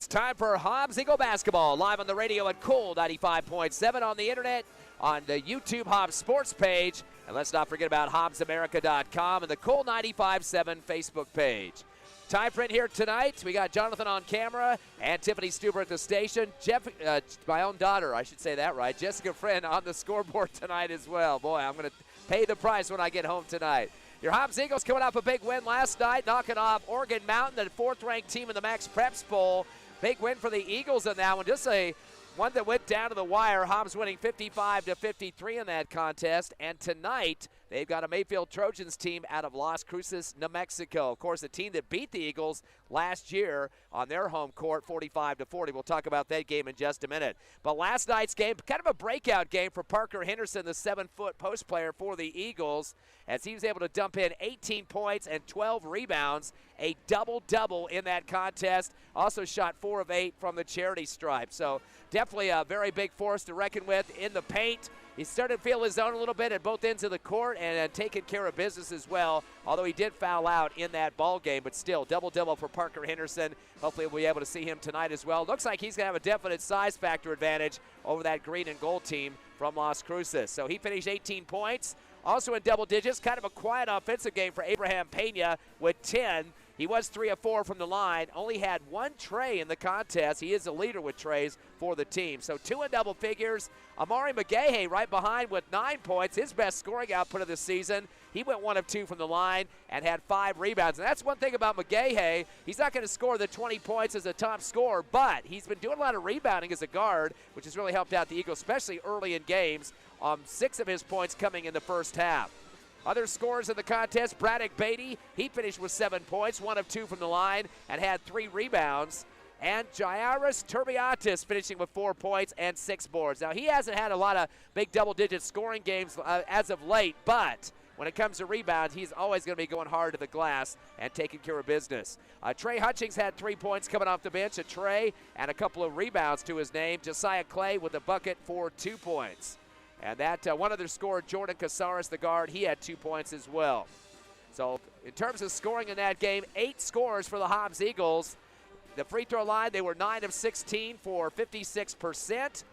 It's time for Hobbs Eagle basketball, live on the radio at Cool 95.7, on the internet, on the YouTube Hobbs Sports page. And let's not forget about HobbsAmerica.com and the Cool 95.7 Facebook page. Time print here tonight. We got Jonathan on camera and Tiffany Stuber at the station. My own daughter, I should say that right. Jessica Friend on the scoreboard tonight as well. Boy, I'm going to pay the price when I get home tonight. Your Hobbs Eagles coming off a big win last night, knocking off Oregon Mountain, the fourth-ranked team in the Max Preps Bowl. Big win for the Eagles in that one. Just a one that went down to the wire. Hobbs winning 55-53 in that contest. And tonight, they've got a Mayfield Trojans team out of Las Cruces, New Mexico. Of course, the team that beat the Eagles last year on their home court, 45-40. We'll talk about that game in just a minute. But last night's game, kind of a breakout game for Parker Henderson, the 7-foot post player for the Eagles, as he was able to dump in 18 points and 12 rebounds, a double-double in that contest. Also shot 4 of 8 from the charity stripe. So definitely a very big force to reckon with in the paint. He started to feel his own a little bit at both ends of the court and taking care of business as well, although he did foul out in that ball game. But still, double-double for Parker Henderson. Hopefully we'll be able to see him tonight as well. Looks like he's going to have a definite size factor advantage over that green and gold team from Las Cruces. So he finished 18 points. Also in double digits, kind of a quiet offensive game for Abraham Pena with 10. He was 3 of 4 from the line, only had 1 tray in the contest. He is a leader with trays for the team. So 2 in double figures. Amari McGahey right behind with 9 points, his best scoring output of the season. He went 1 of 2 from the line and had 5 rebounds. And that's one thing about McGahey. He's not going to score the 20 points as a top scorer, but he's been doing a lot of rebounding as a guard, which has really helped out the Eagles, especially early in games. 6 of his points coming in the first half. Other scorers in the contest, Braddock Beatty, he finished with 7 points, 1 of 2 from the line, and had 3 rebounds. And Jairus Turbiatis finishing with 4 points and 6 boards. Now, he hasn't had a lot of big double-digit scoring games as of late, but when it comes to rebounds, he's always going to be going hard to the glass and taking care of business. Trey Hutchings had 3 points coming off the bench, a tray, and a couple of rebounds to his name. Josiah Clay with a bucket for 2 points. And that one other scorer, Jordan Casares, the guard, he had 2 points as well. So in terms of scoring in that game, 8 scores for the Hobbs Eagles. The free throw line, they were 9 of 16 for 56%.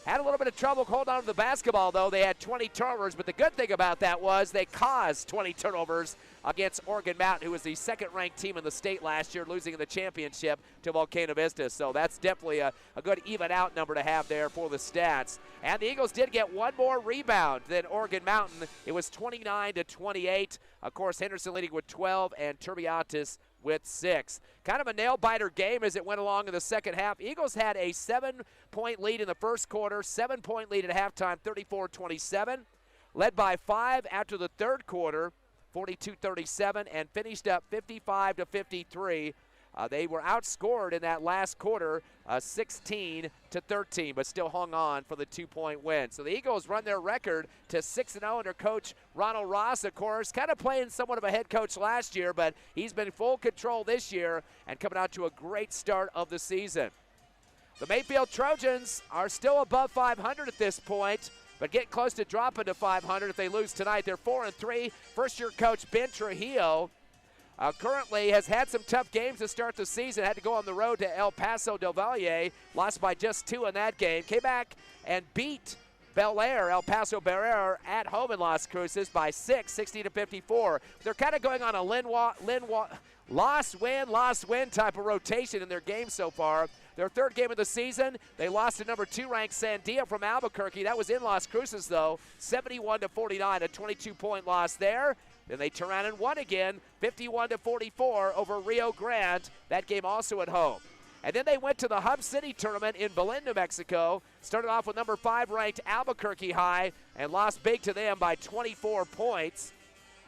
Had a little bit of trouble holding on to the basketball, though. They had 20 turnovers, but the good thing about that was they caused 20 turnovers against Oregon Mountain, who was the second-ranked team in the state last year, losing in the championship to Volcano Vista. So that's definitely a good even-out number to have there for the stats. And the Eagles did get 1 more rebound than Oregon Mountain. It was 29-28. Of course, Henderson leading with 12 and Turbiatis with 6. Kind of a nail-biter game as it went along in the second half. Eagles had a 7-point lead in the first quarter, 7-point lead at halftime, 34-27. Led by 5 after the third quarter, 42-37, and finished up 55-53. They were outscored in that last quarter, 16-13, but still hung on for the 2-point win. So the Eagles run their record to 6-0 under Coach Ronald Ross, of course, kind of playing somewhat of a head coach last year, but he's been full control this year and coming out to a great start of the season. The Mayfield Trojans are still above 500 at this point, but getting close to dropping to 500 if they lose tonight. They're 4-3. First-year coach Ben Trujillo currently has had some tough games to start the season. Had to go on the road to El Paso del Valle. Lost by just 2 in that game. Came back and beat El Paso Bel Air at home in Las Cruces by 6, 60-54. They're kind of going on a loss-win type of rotation in their game so far. Their third game of the season, they lost to number 2-ranked Sandia from Albuquerque. That was in Las Cruces, though, 71-49, a 22-point loss there. Then they turn around and won again, 51-44 over Rio Grande. That game also at home. And then they went to the Hub City tournament in Belen, New Mexico. Started off with number 5-ranked Albuquerque High and lost big to them by 24 points.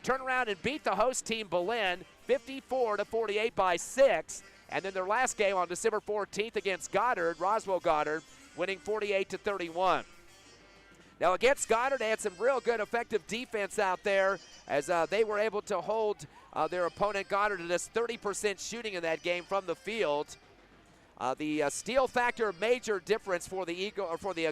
Turned around and beat the host team Belen 54-48 by 6. And then their last game on December 14th against Goddard, Roswell Goddard, winning 48-31. Now against Goddard, they had some real good effective defense out there as they were able to hold their opponent Goddard to just 30% shooting in that game from the field. The steal factor, major difference for the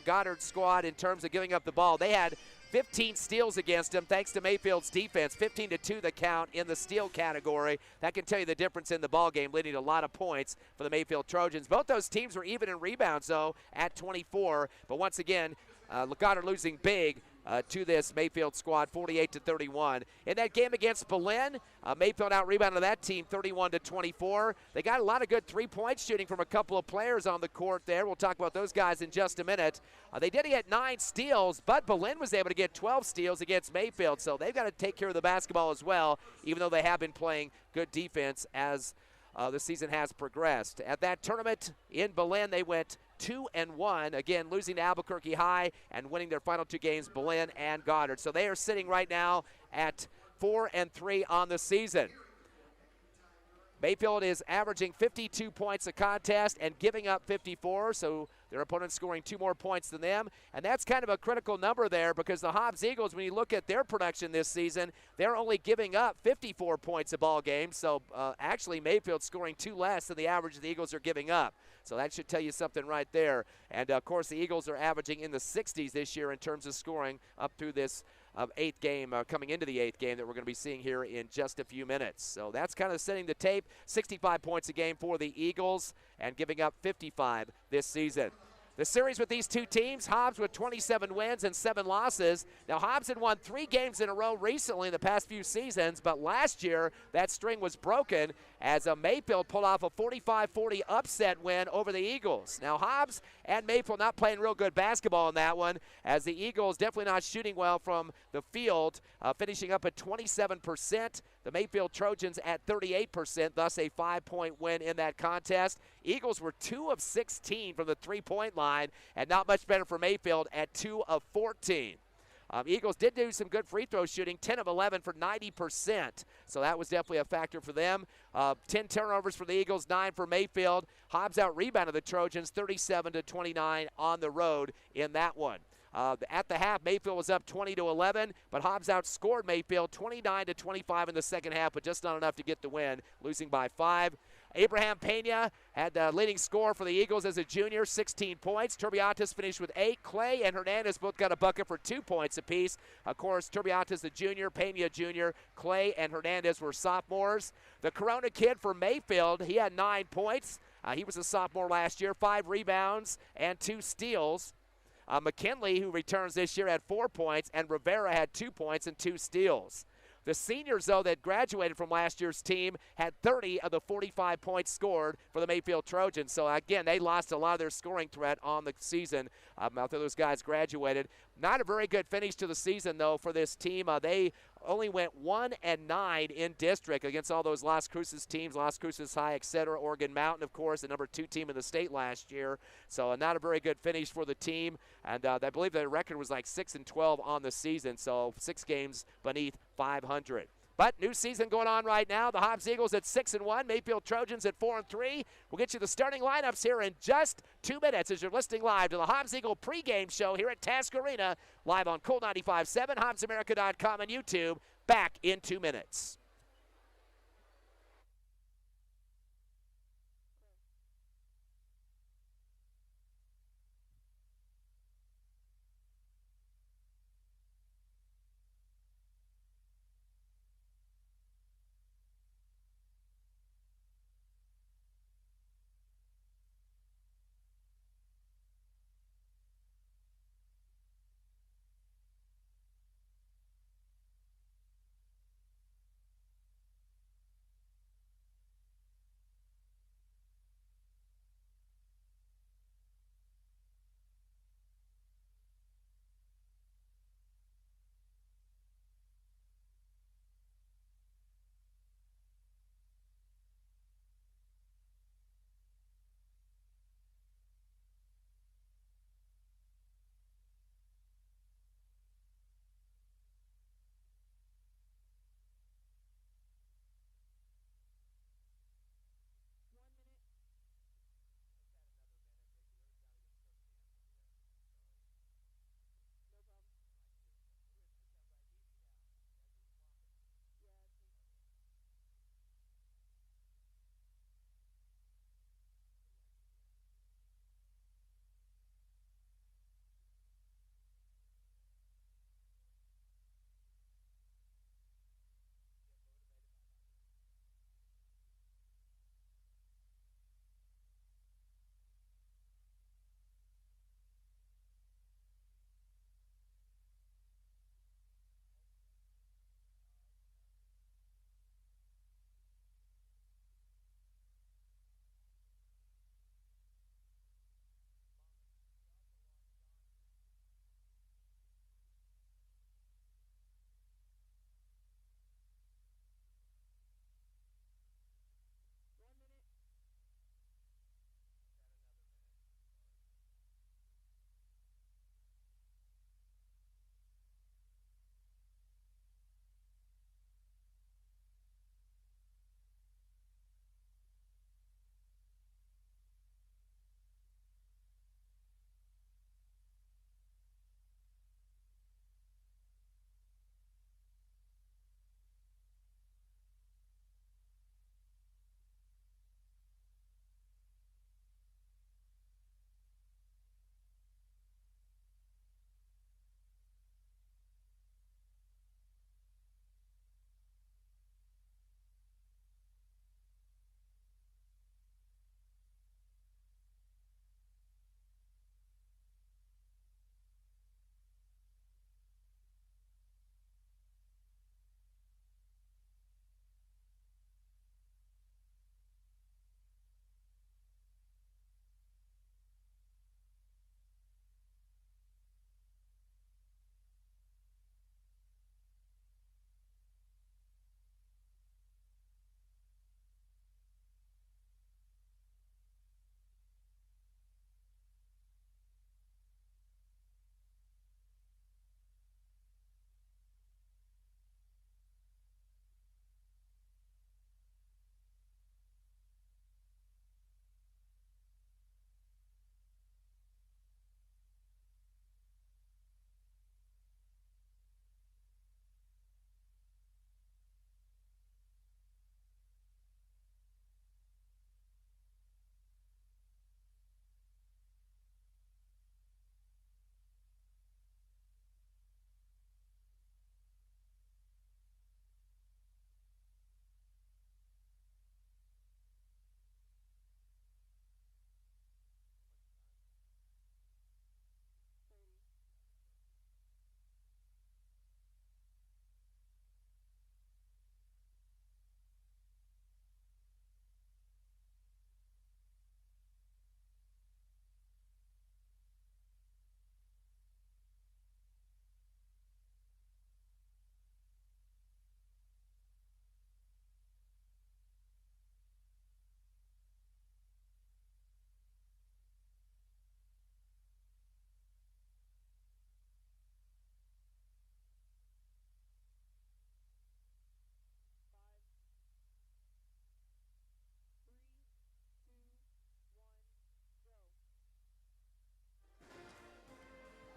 Goddard squad in terms of giving up the ball. They had 15 steals against them thanks to Mayfield's defense. 15-2 the count in the steal category. That can tell you the difference in the ball game, leading to a lot of points for the Mayfield Trojans. Both those teams were even in rebounds, though, at 24. But once again, Goddard losing big to this Mayfield squad, 48-31. In that game against Belen, Mayfield out-rebounded that team 31-24. They got a lot of good three-point shooting from a couple of players on the court there. We'll talk about those guys in just a minute. They did get 9 steals, but Belen was able to get 12 steals against Mayfield, so they've got to take care of the basketball as well, even though they have been playing good defense as the season has progressed. At that tournament in Belen, they went 2-1, again losing to Albuquerque High and winning their final 2 games, Belen and Goddard. So they are sitting right now at 4-3 on the season. Mayfield is averaging 52 points a contest and giving up 54, so their opponent's scoring 2 more points than them. And that's kind of a critical number there because the Hobbs Eagles, when you look at their production this season, they're only giving up 54 points a ball game. So actually Mayfield's scoring 2 less than the average the Eagles are giving up. So that should tell you something right there. And of course the Eagles are averaging in the 60s this year in terms of scoring up through this 8th game, coming into the 8th game that we're going to be seeing here in just a few minutes. So that's kind of setting the tape. 65 points a game for the Eagles and giving up 55 this season. The series with these 2 teams, Hobbs with 27 wins and 7 losses. Now, Hobbs had won 3 games in a row recently in the past few seasons, but last year that string was broken as Mayfield pulled off a 45-40 upset win over the Eagles. Now, Hobbs and Mayfield not playing real good basketball in that one, as the Eagles definitely not shooting well from the field, finishing up at 27%. The Mayfield Trojans at 38%, thus a 5-point win in that contest. Eagles were 2 of 16 from the three-point line, and not much better for Mayfield at 2 of 14. Eagles did do some good free throw shooting, 10 of 11 for 90%, so that was definitely a factor for them. 10 turnovers for the Eagles, 9 for Mayfield. Hobbs out-rebounded the Trojans 37-29 on the road in that one. At the half, Mayfield was up 20-11, but Hobbs outscored Mayfield 29-25 in the second half, but just not enough to get the win, losing by 5. Abraham Pena had the leading score for the Eagles as a junior, 16 points. Turbiatas finished with 8. Clay and Hernandez both got a bucket for 2 points apiece. Of course, Turbiatas the junior, Pena junior, Clay and Hernandez were sophomores. The Corona kid for Mayfield, he had 9 points. He was a sophomore last year, 5 rebounds and 2 steals. McKinley, who returns this year, had 4 points, and Rivera had 2 points and 2 steals. The seniors, though, that graduated from last year's team had 30 of the 45 points scored for the Mayfield Trojans. So, again, they lost a lot of their scoring threat on the season after those guys graduated. Not a very good finish to the season, though, for this team. They only went 1-9 in district against all those Las Cruces teams, Las Cruces High, etc. Oregon Mountain, of course, the number 2 team in the state last year. So not a very good finish for the team. And I believe their record was like 6-12 on the season, so 6 games beneath 500. But new season going on right now. The Hobbs Eagles at 6-1, Mayfield Trojans at 4-3. We'll get you the starting lineups here in just 2 minutes as you're listening live to the Hobbs Eagle pregame show here at Task Arena, live on Cool 95.7, HobbsAmerica.com, and YouTube. Back in 2 minutes.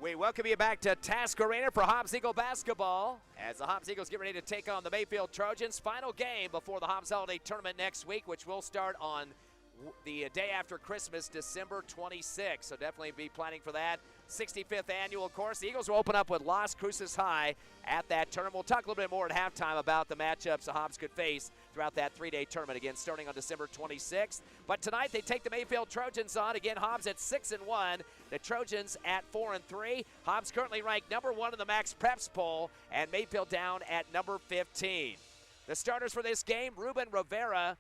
We welcome you back to Task Arena for Hobbs Eagle basketball as the Hobbs Eagles get ready to take on the Mayfield Trojans. Final game before the Hobbs Holiday Tournament next week, which will start on the day after Christmas, December 26th. So definitely be planning for that. 65th annual course. The Eagles will open up with Las Cruces High at that tournament. We'll talk a little bit more at halftime about the matchups the Hobbs could face throughout that three-day tournament, again, starting on December 26th. But tonight they take the Mayfield Trojans on. Again, Hobbs at 6-1, the Trojans at 4-3. Hobbs currently ranked number 1 in the Max Preps poll, and Mayfield down at number 15. The starters for this game, Ruben Rivera,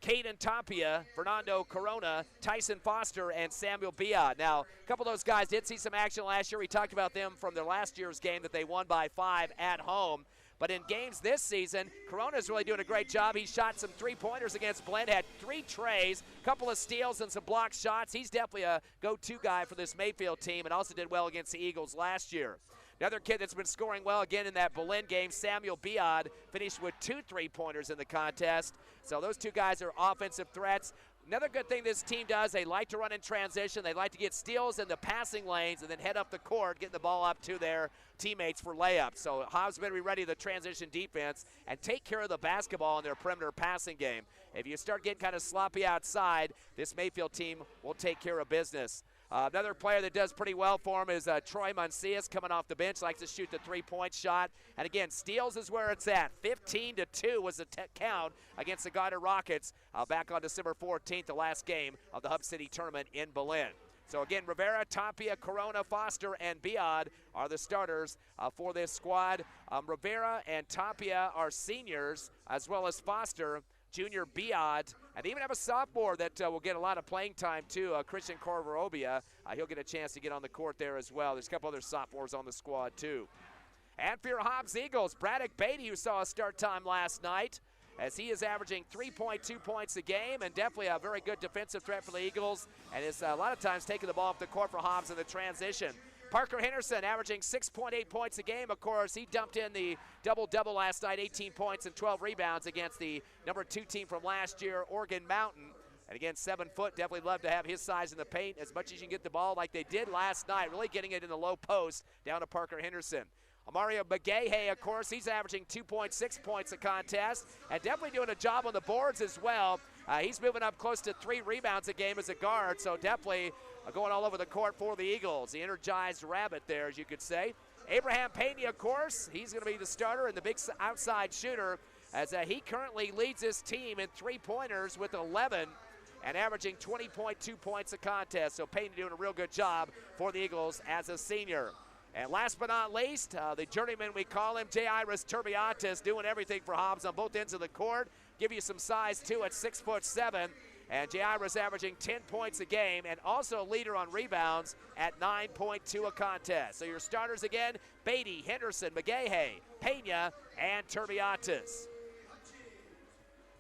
Caden Tapia, Fernando Corona, Tyson Foster, and Samuel Biad. Now, a couple of those guys did see some action last year. We talked about them from their last year's game that they won by 5 at home. But in games this season, Corona's really doing a great job. He shot some three-pointers against Blend, had 3 trays, a couple of steals, and some block shots. He's definitely a go-to guy for this Mayfield team and also did well against the Eagles last year. Another kid that's been scoring well again in that Berlin game, Samuel Biad, finished with 2 3-pointers in the contest. So those 2 guys are offensive threats. Another good thing this team does, they like to run in transition. They like to get steals in the passing lanes and then head up the court, getting the ball up to their teammates for layups. So Hobbs better be ready to the transition defense and take care of the basketball in their perimeter passing game. If you start getting kind of sloppy outside, this Mayfield team will take care of business. Another player that does pretty well for him is Troy Mancias, coming off the bench, likes to shoot the 3-point shot. And again, steals is where it's at. 15-2 was the count against the Garda Rockets back on December 14th, the last game of the Hub City tournament in Berlin. So again, Rivera, Tapia, Corona, Foster, and Biad are the starters for this squad. Rivera and Tapia are seniors, as well as Foster, junior Biad, and they even have a sophomore that will get a lot of playing time too, Christian Corvarobia. He'll get a chance to get on the court there as well. There's a couple other sophomores on the squad too. And for your Hobbs Eagles, Braddock Beatty, who saw a start time last night, as he is averaging 3.2 points a game and definitely a very good defensive threat for the Eagles, and is a lot of times taking the ball off the court for Hobbs in the transition. Parker Henderson averaging 6.8 points a game. Of course, he dumped in the double-double last night, 18 points and 12 rebounds against the number 2 team from last year, Oregon Mountain. And again, 7 foot, definitely love to have his size in the paint as much as you can get the ball like they did last night, really getting it in the low post down to Parker Henderson. Mario Begay, of course, he's averaging 2.6 points a contest and definitely doing a job on the boards as well. He's moving up close to 3 rebounds a game as a guard, so definitely going all over the court for the Eagles. The energized rabbit there, as you could say. Abraham Pena, of course, he's going to be the starter and the big outside shooter as he currently leads his team in 3-pointers with 11 and averaging 20.2 points a contest. So Pena doing a real good job for the Eagles as a senior. And last but not least, the journeyman we call him, Jairus Turbiatis, doing everything for Hobbs on both ends of the court. Give you some size too at 6'7". And Jairus averaging 10 points a game and also leader on rebounds at 9.2 a contest. So your starters again, Beatty, Henderson, McGahey, Pena, and Turbiatis.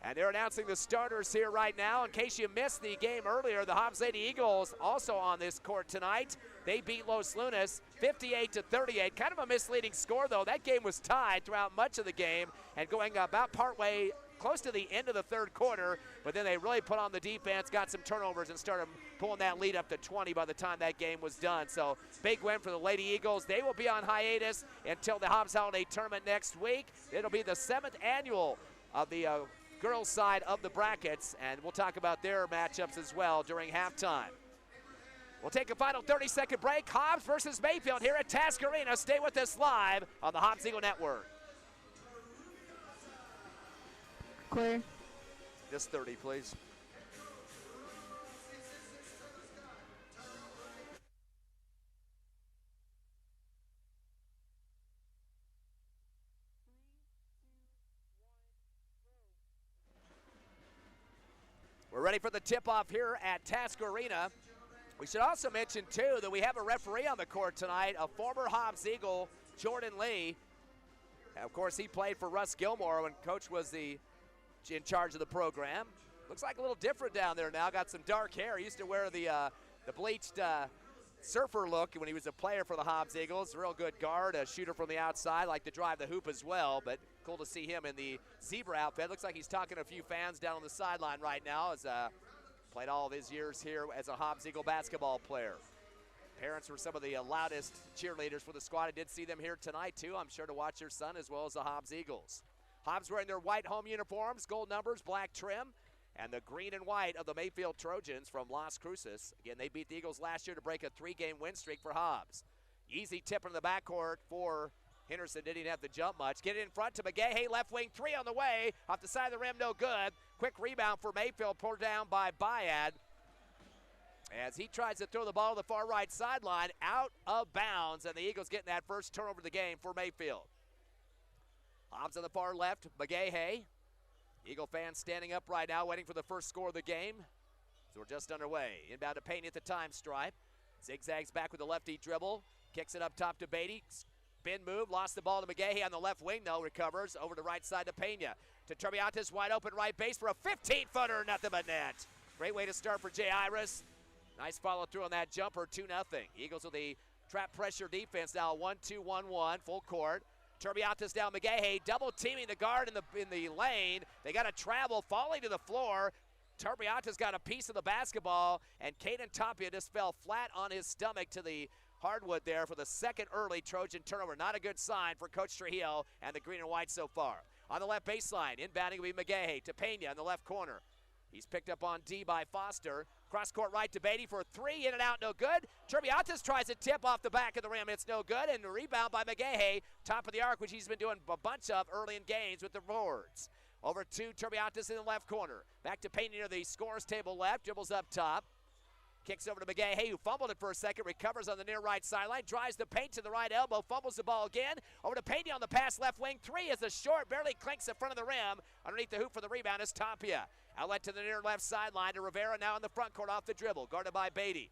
And they're announcing the starters here right now. In case you missed the game earlier, the Hobbs Lady Eagles also on this court tonight. They beat Los Lunas 58-38. Kind of a misleading score, though. That game was tied throughout much of the game and going about partway close to the end of the third quarter, but then they really put on the defense, got some turnovers, and started pulling that lead up to 20 by the time that game was done. So big win for the Lady Eagles. They will be on hiatus until the Hobbs Holiday Tournament next week. It'll be the 7th annual of the girls' side of the brackets, and we'll talk about their matchups as well during halftime. We'll take a final 30-second break. Hobbs versus Mayfield here at Task Arena. Stay with us live on the Hobbs Eagle Network. Clear. Just 30, please. We're ready for the tip-off here at Task Arena. We should also mention, too, that we have a referee on the court tonight, a former Hobbs Eagle, Jordan Lee. And of course, he played for Russ Gilmore when Coach was in charge of the program. Looks like a little different down there now. Got some dark hair. He used to wear the bleached surfer look when he was a player for the Hobbs Eagles. A real good guard, a shooter from the outside, like to drive the hoop as well. But cool to see him in the zebra outfit. Looks like he's talking to a few fans down on the sideline right now. As played all of his years here as a Hobbs Eagle basketball player. Parents were some of the loudest cheerleaders for the squad. I did see them here tonight, too. I'm sure to watch their son as well as the Hobbs Eagles. Hobbs wearing their white home uniforms, gold numbers, black trim, and the green and white of the Mayfield Trojans from Las Cruces. Again, they beat the Eagles last year to break a 3-game win streak for Hobbs. Easy tip in the backcourt for Henderson. Didn't even have to jump much. Get it in front to McGahey, left wing three on the way. Off the side of the rim, no good. Quick rebound for Mayfield, pulled down by Bayad. As he tries to throw the ball to the far right sideline, out of bounds, and the Eagles getting that first turnover of the game for Mayfield. Hobbs on the far left, McGahey. Eagle fans standing up right now, waiting for the first score of the game. So we're just underway. Inbound to Payne at the time stripe. Zigzags back with the lefty dribble. Kicks it up top to Beatty. Spin move, lost the ball to McGahey on the left wing, though. Recovers over the right side to Pena. To Turbiatis, wide open right base for a 15-footer, nothing but net. Great way to start for Jay Iris. Nice follow through on that jumper, 2-0. Eagles with the trap pressure defense now, 1-2-1-1, full court. Turbiatis down McGahey, double teaming the guard in the lane. They got to travel, falling to the floor. Turbiatis got a piece of the basketball, and Caden Tapia just fell flat on his stomach to the hardwood there for the second early Trojan turnover. Not a good sign for Coach Trujillo and the green and white so far. On the left baseline, inbounding will be McGahey to Pena in the left corner. He's picked up on D by Foster. Cross court right to Beatty for a three, in and out, no good. Turbiatis tries to tip off the back of the rim, it's no good, and a rebound by McGahey, top of the arc, which he's been doing a bunch of early in games with the boards. Over to Turbiatis in the left corner. Back to Payne near the scores table left, dribbles up top. Kicks over to McGahey, who fumbled it for a second, recovers on the near right sideline, drives the paint to the right elbow, fumbles the ball again. Over to Payne on the pass, left wing. Three is a short, barely clinks in front of the rim. Underneath the hoop for the rebound is Tapia. Outlet to the near left sideline to Rivera, now in the front court off the dribble, guarded by Beatty.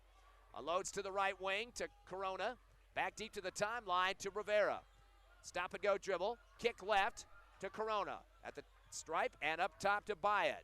Unloads to the right wing to Corona. Back deep to the timeline to Rivera. Stop and go dribble, kick left to Corona. At the stripe and up top to Bayad.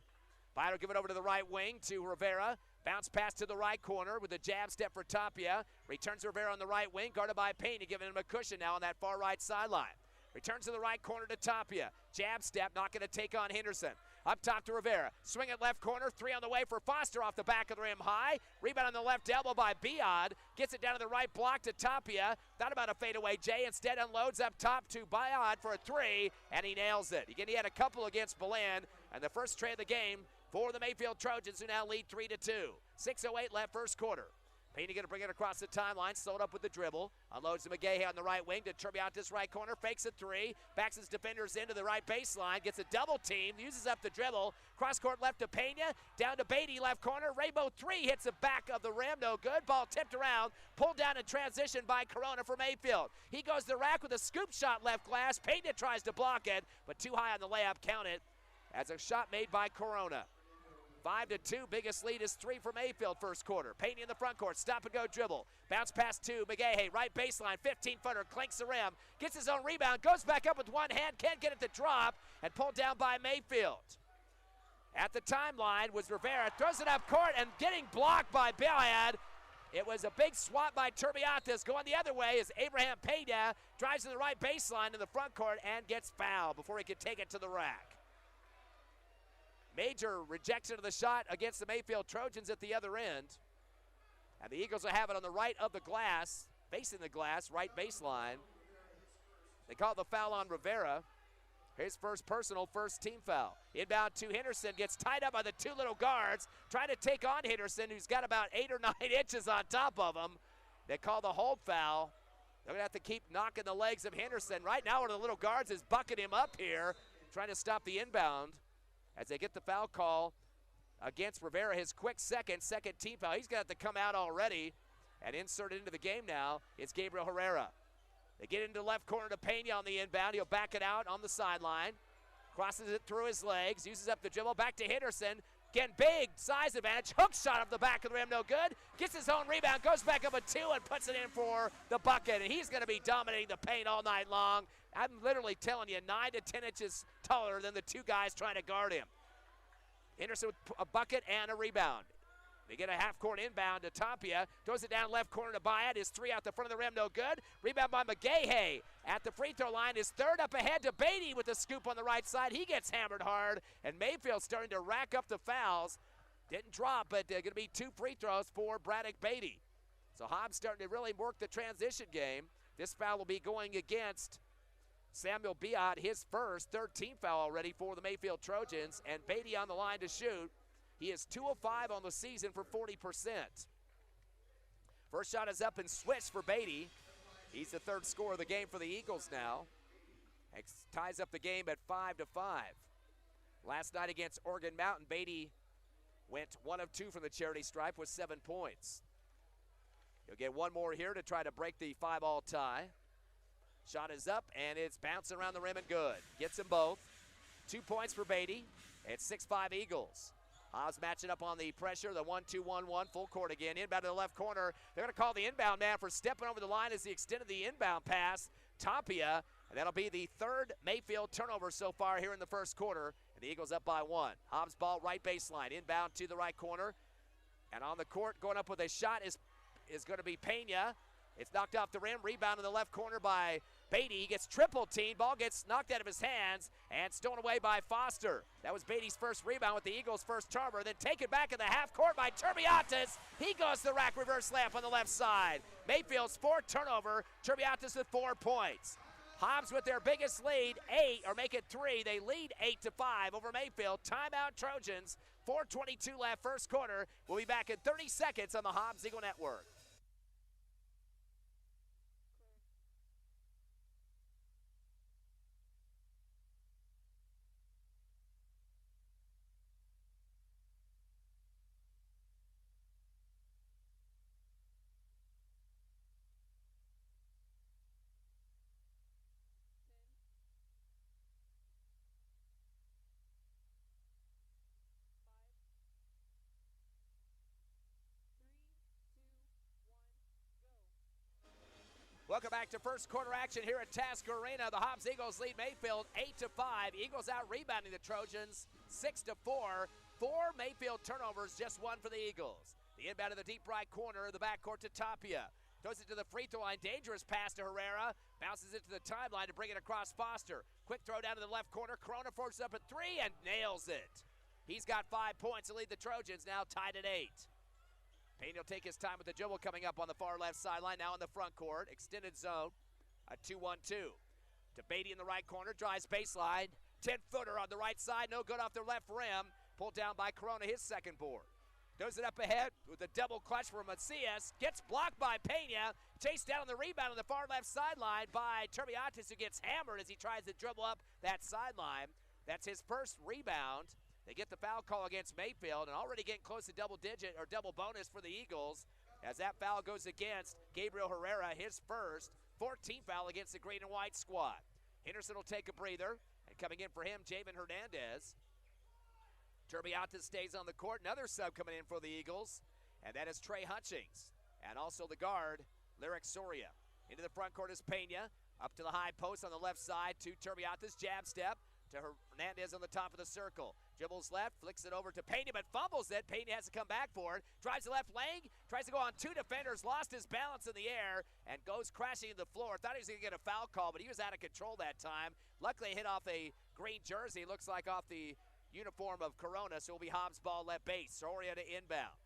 Bayad will give it over to the right wing to Rivera. Bounce pass to the right corner with a jab step for Tapia. Returns to Rivera on the right wing, guarded by Payne, giving him a cushion now on that far right sideline. Returns to the right corner to Tapia. Jab step, not going to take on Henderson. Up top to Rivera. Swing it left corner, three on the way for Foster off the back of the rim high. Rebound on the left elbow by Biad. Gets it down to the right block to Tapia. Thought about a fadeaway Jay. Instead unloads up top to Biad for a three, and he nails it. Again, he had a couple against Belen, and the first tray of the game for the Mayfield Trojans, who now lead 3-2. 6:08 left first quarter. Payne going to bring it across the timeline, slowed up with the dribble. Unloads to McGahey on the right wing to Turbiatis right corner, fakes a three, backs his defenders into the right baseline, gets a double team, uses up the dribble. Cross court left to Pena, down to Beatty, left corner. Rainbow three hits the back of the rim, no good. Ball tipped around, pulled down in transition by Corona for Mayfield. He goes to the rack with a scoop shot left glass. Pena tries to block it, but too high on the layup, count it, as a shot made by Corona. 5-2, biggest lead is three for Mayfield first quarter. Payne in the front court, stop and go dribble. Bounce pass to McGahey, right baseline, 15-footer, clinks the rim, gets his own rebound, goes back up with one hand, can't get it to drop, and pulled down by Mayfield. At the timeline was Rivera, throws it up court and getting blocked by Biad. It was a big swat by Turbiatis. Going the other way is Abraham Pena, drives to the right baseline in the front court and gets fouled before he could take it to the rack. Major rejection of the shot against the Mayfield Trojans at the other end. And the Eagles will have it on the right of the glass, facing the glass, right baseline. They call the foul on Rivera. His first personal, first team foul. Inbound to Henderson, gets tied up by the two little guards, trying to take on Henderson, who's got about 8 or 9 inches on top of him. They call the hold foul. They're going to have to keep knocking the legs of Henderson. Right now, one of the little guards is bucking him up here, trying to stop the inbound. As they get the foul call against Rivera, his quick second team foul. He's going to have to come out already and insert it into the game now. It's Gabriel Herrera. They get into left corner to Pena on the inbound. He'll back it out on the sideline. Crosses it through his legs, uses up the dribble, back to Henderson. Again, big size advantage. Hook shot off the back of the rim, no good. Gets his own rebound, goes back up a two and puts it in for the bucket. And he's going to be dominating the paint all night long. I'm literally telling you, 9 to 10 inches taller than the two guys trying to guard him. Henderson with a bucket and a rebound. They get a half-court inbound to Tapia. Throws it down left corner to Bayad. His three out the front of the rim, no good. Rebound by McGahey at the free throw line. His third up ahead to Beatty with the scoop on the right side. He gets hammered hard, and Mayfield starting to rack up the fouls. Didn't drop, but going to be 2 free throws for Braddock Beatty. So Hobbs starting to really work the transition game. This foul will be going against Samuel Biot, his first, third team foul already for the Mayfield Trojans, and Beatty on the line to shoot. He is 2 of 5 on the season for 40%. First shot is up and switched for Beatty. He's the third scorer of the game for the Eagles now. Ties up the game at 5-5. Last night against Oregon Mountain, Beatty went 1 of 2 from the charity stripe with 7 points. He'll get one more here to try to break the 5-all tie. Shot is up, and it's bouncing around the rim and good. Gets them both. 2 points for Beatty. It's 6-5 Eagles. Hobbs matching up on the pressure, the 1-2-1-1, full court again. Inbound to the left corner. They're going to call the inbound man for stepping over the line as he extended the inbound pass. Tapia, and that'll be the third Mayfield turnover so far here in the first quarter. And the Eagles up by 1. Hobbs ball right baseline, inbound to the right corner. And on the court, going up with a shot is going to be Pena. It's knocked off the rim, rebound in the left corner by Beatty. He gets triple teamed, ball gets knocked out of his hands and stolen away by Foster. That was Beatty's first rebound with the Eagles' first turnover, then taken back in the half court by Turbiatis. He goes to the rack, reverse layup on the left side. Mayfield's fourth turnover, Turbiatis with 4 points. Hobbs with their biggest lead, 8, or make it 3. They lead 8-5 over Mayfield. Timeout Trojans, 4:22 left first quarter. We'll be back in 30 seconds on the Hobbs Eagle Network. Welcome back to first quarter action here at Tasker Arena. The Hobbs Eagles lead Mayfield 8-5. Eagles out rebounding the Trojans 6-4. 4 Mayfield turnovers, just 1 for the Eagles. The inbound to the deep right corner, the backcourt to Tapia. Throws it to the free throw line, dangerous pass to Herrera. Bounces it to the timeline to bring it across Foster. Quick throw down to the left corner. Corona forces up at 3 and nails it. He's got 5 points to lead the Trojans, now tied at 8. Payne will take his time with the dribble coming up on the far left sideline, now in the front court. Extended zone, a 2-1-2. To Beatty in the right corner, drives baseline. 10-footer on the right side, no good off the left rim. Pulled down by Corona, his second board. Throws it up ahead with a double clutch for Macias. Gets blocked by Pena. Chased down on the rebound on the far left sideline by Turbiatis, who gets hammered as he tries to dribble up that sideline. That's his first rebound. They get the foul call against Mayfield and already getting close to double digit or double bonus for the Eagles as that foul goes against Gabriel Herrera, his first 14th foul against the green and white squad. Henderson will take a breather, and coming in for him, Javen Hernandez. Turbiatis stays on the court. Another sub coming in for the Eagles, and that is Trey Hutchings. And also the guard, Lyric Soria. Into the front court is Pena. Up to the high post on the left side to Turbiatis, jab step to Hernandez on the top of the circle. Dribbles left, flicks it over to Pena, but fumbles it. Pena has to come back for it. Drives the left lane, tries to go on 2 defenders, lost his balance in the air, and goes crashing to the floor. Thought he was going to get a foul call, but he was out of control that time. Luckily, hit off a green jersey, looks like off the uniform of Corona, so it'll be Hobbs ball left base. Soria to inbound.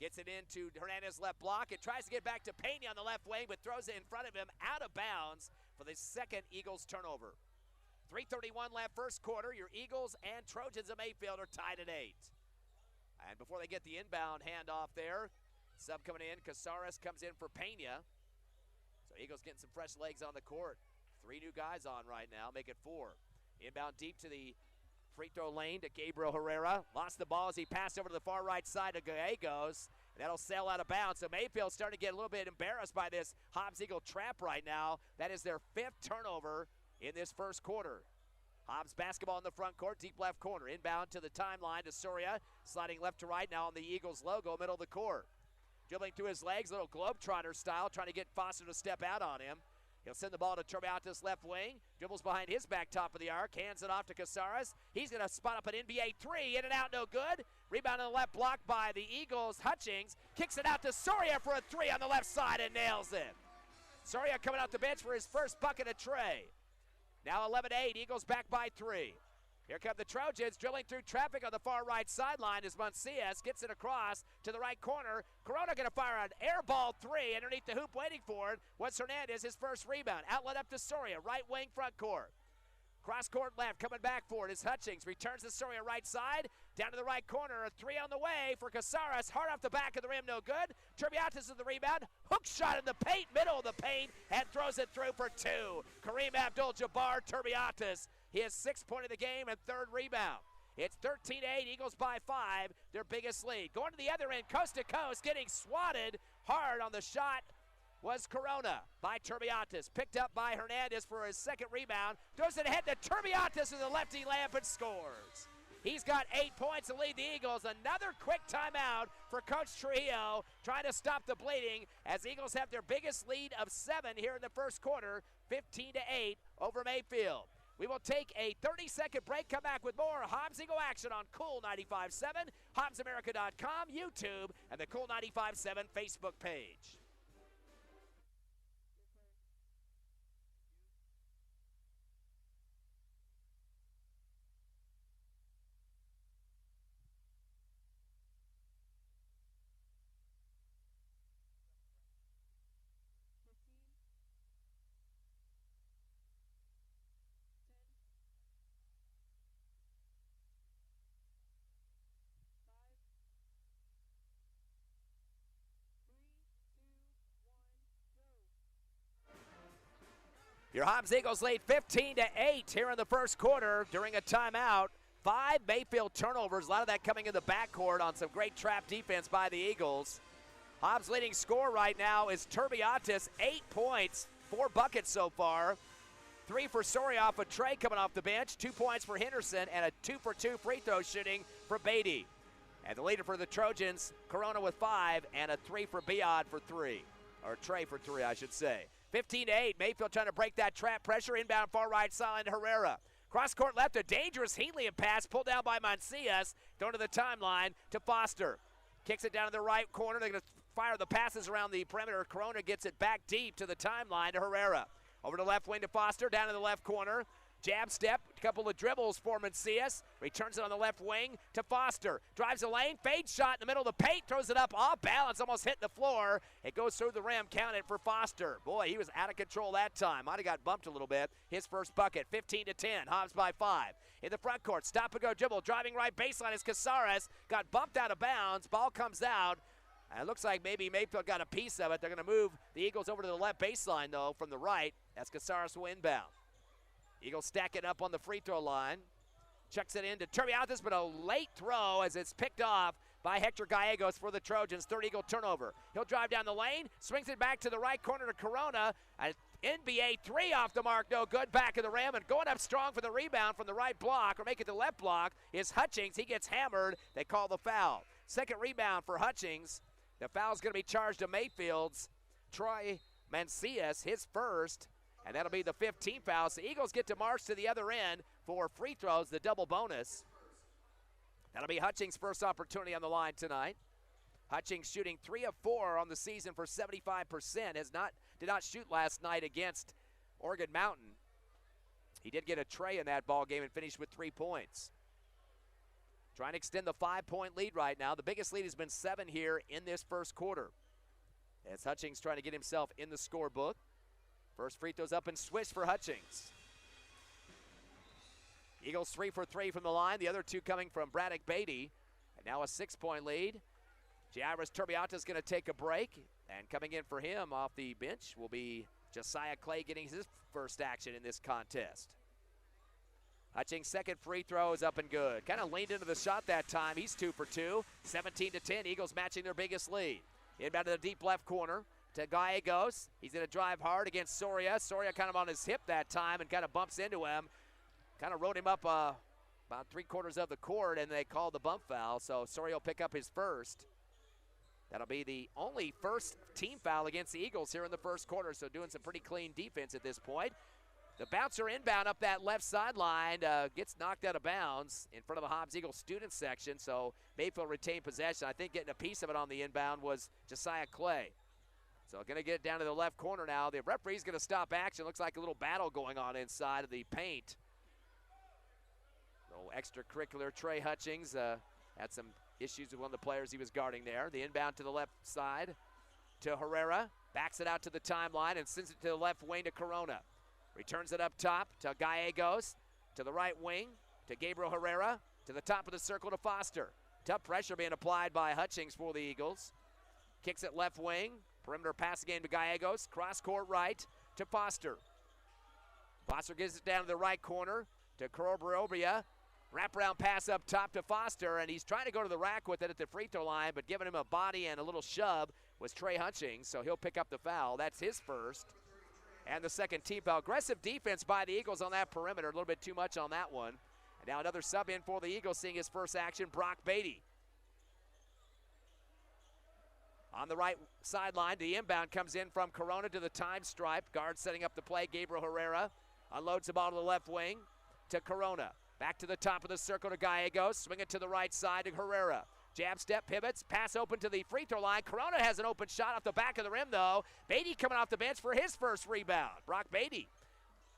Gets it into Hernandez left block. It tries to get back to Pena on the left wing, but throws it in front of him out of bounds for the second Eagles turnover. 3:31 left first quarter. Your Eagles and Trojans of Mayfield are tied at 8. And before they get the inbound handoff there, sub coming in, Casares comes in for Pena. So Eagles getting some fresh legs on the court. 3 new guys on right now, make it 4. Inbound deep to the free throw lane to Gabriel Herrera. Lost the ball as he passed over to the far right side to Gallegos. And that'll sail out of bounds. So Mayfield's starting to get a little bit embarrassed by this Hobbs Eagle trap right now. That is their 5th turnover in this first quarter. Hobbs basketball in the front court, deep left corner. Inbound to the timeline to Soria. Sliding left to right now on the Eagles logo, middle of the court. Dribbling through his legs, little Globetrotter style, trying to get Foster to step out on him. He'll send the ball to Turbiatis left wing. Dribbles behind his back top of the arc. Hands it off to Casares. He's going to spot up an NBA 3. In and out, no good. Rebound on the left block by the Eagles. Hutchings kicks it out to Soria for a 3 on the left side and nails it. Soria coming out the bench for his first bucket of Trey. Now 11-8, Eagles back by 3. Here come the Trojans drilling through traffic on the far right sideline as Mancias gets it across to the right corner. Corona going to fire an air ball three underneath the hoop waiting for it. Was Hernandez, his first rebound. Outlet up to Soria, right wing front court. Cross court left, coming back for it is Hutchings. Returns to Soria right side, down to the right corner. A three on the way for Casares. Hard off the back of the rim, no good. Turbiatis with the rebound. Hook shot in the paint, middle of the paint, and throws it through for two. Kareem Abdul-Jabbar Turbiatis. His 6th point of the game and 3rd rebound. It's 13-8, Eagles by 5, their biggest lead. Going to the other end, coast to coast, getting swatted hard on the shot was Corona by Turbiatis. Picked up by Hernandez for his 2nd rebound. Throws it ahead to Turbiatis with a lefty layup and scores. He's got 8 points to lead the Eagles. Another quick timeout for Coach Trujillo, trying to stop the bleeding as Eagles have their biggest lead of 7 here in the first quarter, 15-8 over Mayfield. We will take a 30-second break, come back with more Hobbs Eagle action on Cool 95.7, HobbsAmerica.com, YouTube, and the Cool 95.7 Facebook page. Your Hobbs Eagles lead 15-8 here in the first quarter during a timeout. 5 Mayfield turnovers, a lot of that coming in the backcourt on some great trap defense by the Eagles. Hobbs' leading scorer right now is Turbiatis, 8 points, 4 buckets so far. 3 for Soria off of Trey coming off the bench, 2 points for Henderson, and a 2-for-2 free throw shooting for Beatty. And the leader for the Trojans, Corona with 5, and a 3 for Biad for 3. Or Trey for 3, I should say. 15-8, Mayfield trying to break that trap pressure. Inbound far right side, Herrera. Cross court left, a dangerous Helium pass pulled down by Mancias. Thrown to the timeline to Foster. Kicks it down to the right corner. They're going to fire the passes around the perimeter. Corona gets it back deep to the timeline to Herrera. Over to the left wing to Foster, down to the left corner. Jab step, a couple of dribbles for Mancias. Returns it on the left wing to Foster. Drives the lane, fade shot in the middle of the paint, throws it up off balance, almost hitting the floor. It goes through the rim, counted for Foster. Boy, he was out of control that time. Might have got bumped a little bit. His first bucket, 15-10, Hobbs by 5. In the front court, stop and go dribble, driving right baseline is Casares. Got bumped out of bounds, ball comes out. And it looks like maybe Mayfield got a piece of it. They're going to move the Eagles over to the left baseline, though, from the right. That's Casares will inbound. Eagles stack it up on the free throw line. Chucks it in to Turbiatis, but a late throw as it's picked off by Hector Gallegos for the Trojans. 3rd Eagle turnover. He'll drive down the lane, swings it back to the right corner to Corona. An NBA 3 off the mark, no good. Back of the rim, and going up strong for the rebound from the right block, or make it the left block, is Hutchings. He gets hammered. They call the foul. 2nd rebound for Hutchings. The foul's going to be charged to Mayfield's Troy Mancias, his first. And that'll be the 15th foul. So Eagles get to march to the other end for free throws, the double bonus. That'll be Hutchings' first opportunity on the line tonight. Hutchings shooting 3 of 4 on the season for 75%. Did not shoot last night against Oregon Mountain. He did get a tray in that ball game and finished with 3 points. Trying to extend the 5-point lead right now. The biggest lead has been 7 here in this first quarter. As Hutchings trying to get himself in the scorebook. First free throws up and swish for Hutchings. Eagles 3 for 3 from the line. The other 2 coming from Braddock Beatty. And now a 6-point lead. Jairus Turbiatis going to take a break. And coming in for him off the bench will be Josiah Clay getting his first action in this contest. Hutchings' second free throw is up and good. Kind of leaned into the shot that time. He's 2 for 2. 17-10. Eagles matching their biggest lead. Inbound to the deep left corner. To Gallegos. He's going to drive hard against Soria. Soria kind of on his hip that time and kind of bumps into him. Kind of rode him up about 3/4 of the court, and they called the bump foul. So Soria will pick up his first. That'll be the only first team foul against the Eagles here in the first quarter. So doing some pretty clean defense at this point. The bouncer inbound up that left sideline gets knocked out of bounds in front of the Hobbs Eagles student section. So Mayfield retained possession. I think getting a piece of it on the inbound was Josiah Clay. So going to get it down to the left corner now. The referee's going to stop action. Looks like a little battle going on inside of the paint. extracurricular. Trey Hutchings had some issues with one of the players he was guarding there. The inbound to the left side to Herrera. Backs it out to the timeline and sends it to the left wing to Corona. Returns it up top to Gallegos. To the right wing to Gabriel Herrera. To the top of the circle to Foster. Tough pressure being applied by Hutchings for the Eagles. Kicks it left wing. Perimeter pass again to Gallegos. Cross court right to Foster. Foster gives it down to the right corner to Corobria. Wraparound pass up top to Foster, and he's trying to go to the rack with it at the free throw line, but giving him a body and a little shove was Trey Hutchings, so he'll pick up the foul. That's his first. And the second team foul. Aggressive defense by the Eagles on that perimeter. A little bit too much on that one. And now another sub in for the Eagles, seeing his first action, Brock Beatty. On the right sideline, the inbound comes in from Corona to the time stripe. Guard setting up the play, Gabriel Herrera. Unloads the ball to the left wing to Corona. Back to the top of the circle to Gallegos. Swing it to the right side to Herrera. Jab step, pivots, pass open to the free throw line. Corona has an open shot off the back of the rim, though. Beatty coming off the bench for his first rebound. Brock Beatty.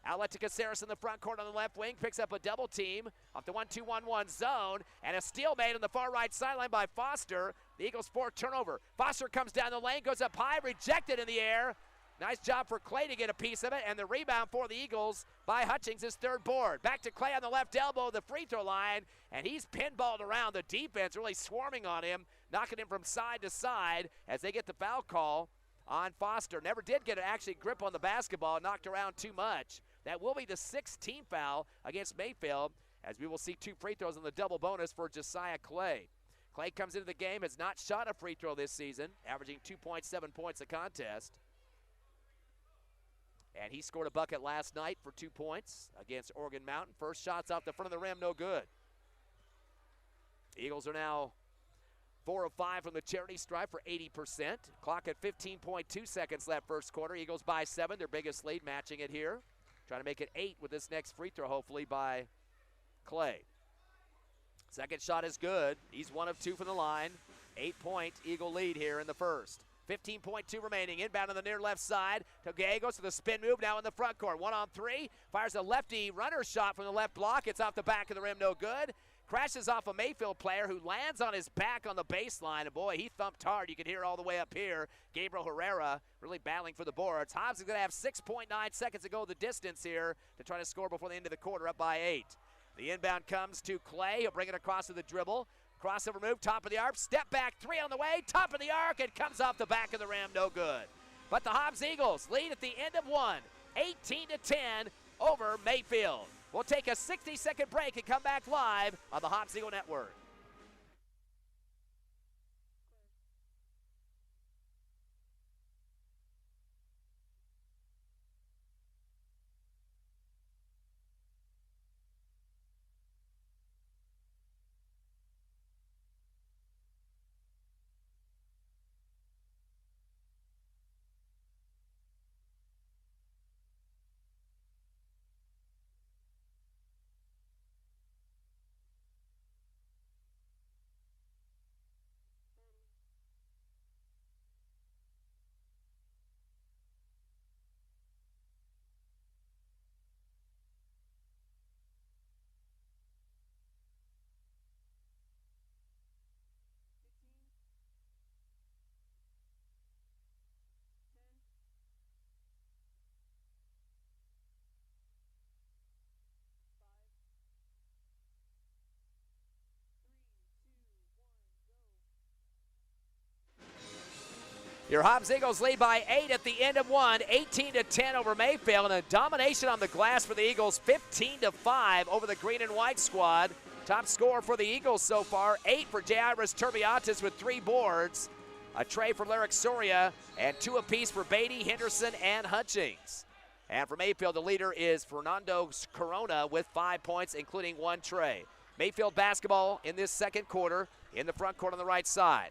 Outlet to Caceres in the front court on the left wing. Picks up a double team off the 1-2-1-1 zone. And a steal made on the far right sideline by Foster. The Eagles force turnover. Foster comes down the lane, goes up high, rejected in the air. Nice job for Clay to get a piece of it, and the rebound for the Eagles by Hutchings, his third board. Back to Clay on the left elbow, the free throw line, and he's pinballed around. The defense really swarming on him, knocking him from side to side as they get the foul call on Foster. Never did get an actually grip on the basketball, knocked around too much. That will be the 6th team foul against Mayfield, as we will see 2 free throws on the double bonus for Josiah Clay. Clay comes into the game, has not shot a free throw this season, averaging 2.7 points a contest. And he scored a bucket last night for 2 points against Oregon Mountain. First shots off the front of the rim, no good. The Eagles are now 4 of 5 from the charity stripe for 80%. Clock at 15.2 seconds left first quarter. Eagles by 7, their biggest lead, matching it here. Trying to make it 8 with this next free throw, hopefully, by Clay. Second shot is good. He's 1 of 2 from the line. 8-point Eagle lead here in the first. 15.2 remaining. Inbound on the near left side. To Gallegos with a spin move now in the front court. 1-on-3. Fires a lefty runner shot from the left block. It's off the back of the rim, no good. Crashes off a Mayfield player who lands on his back on the baseline. And boy, he thumped hard. You can hear all the way up here. Gabriel Herrera really battling for the boards. Hobbs is going to have 6.9 seconds to go the distance here to try to score before the end of the quarter, up by 8. The inbound comes to Clay. He'll bring it across to the dribble. Crossover move, top of the arc, step back, 3 on the way, top of the arc, and comes off the back of the rim, no good. But the Hobbs Eagles lead at the end of one, 18-10 over Mayfield. We'll take a 60-second break and come back live on the Hobbs Eagle Network. Your Hobbs Eagles lead by 8 at the end of one, 18-10 over Mayfield, and a domination on the glass for the Eagles, 15-5 over the green and white squad. Top scorer for the Eagles so far, 8 for Jairus Turbiatis with 3 boards, a tray for Lyric Soria, and 2 apiece for Beatty, Henderson, and Hutchings. And for Mayfield, the leader is Fernando Corona with 5 points, including 1 tray. Mayfield basketball in this second quarter in the front court on the right side.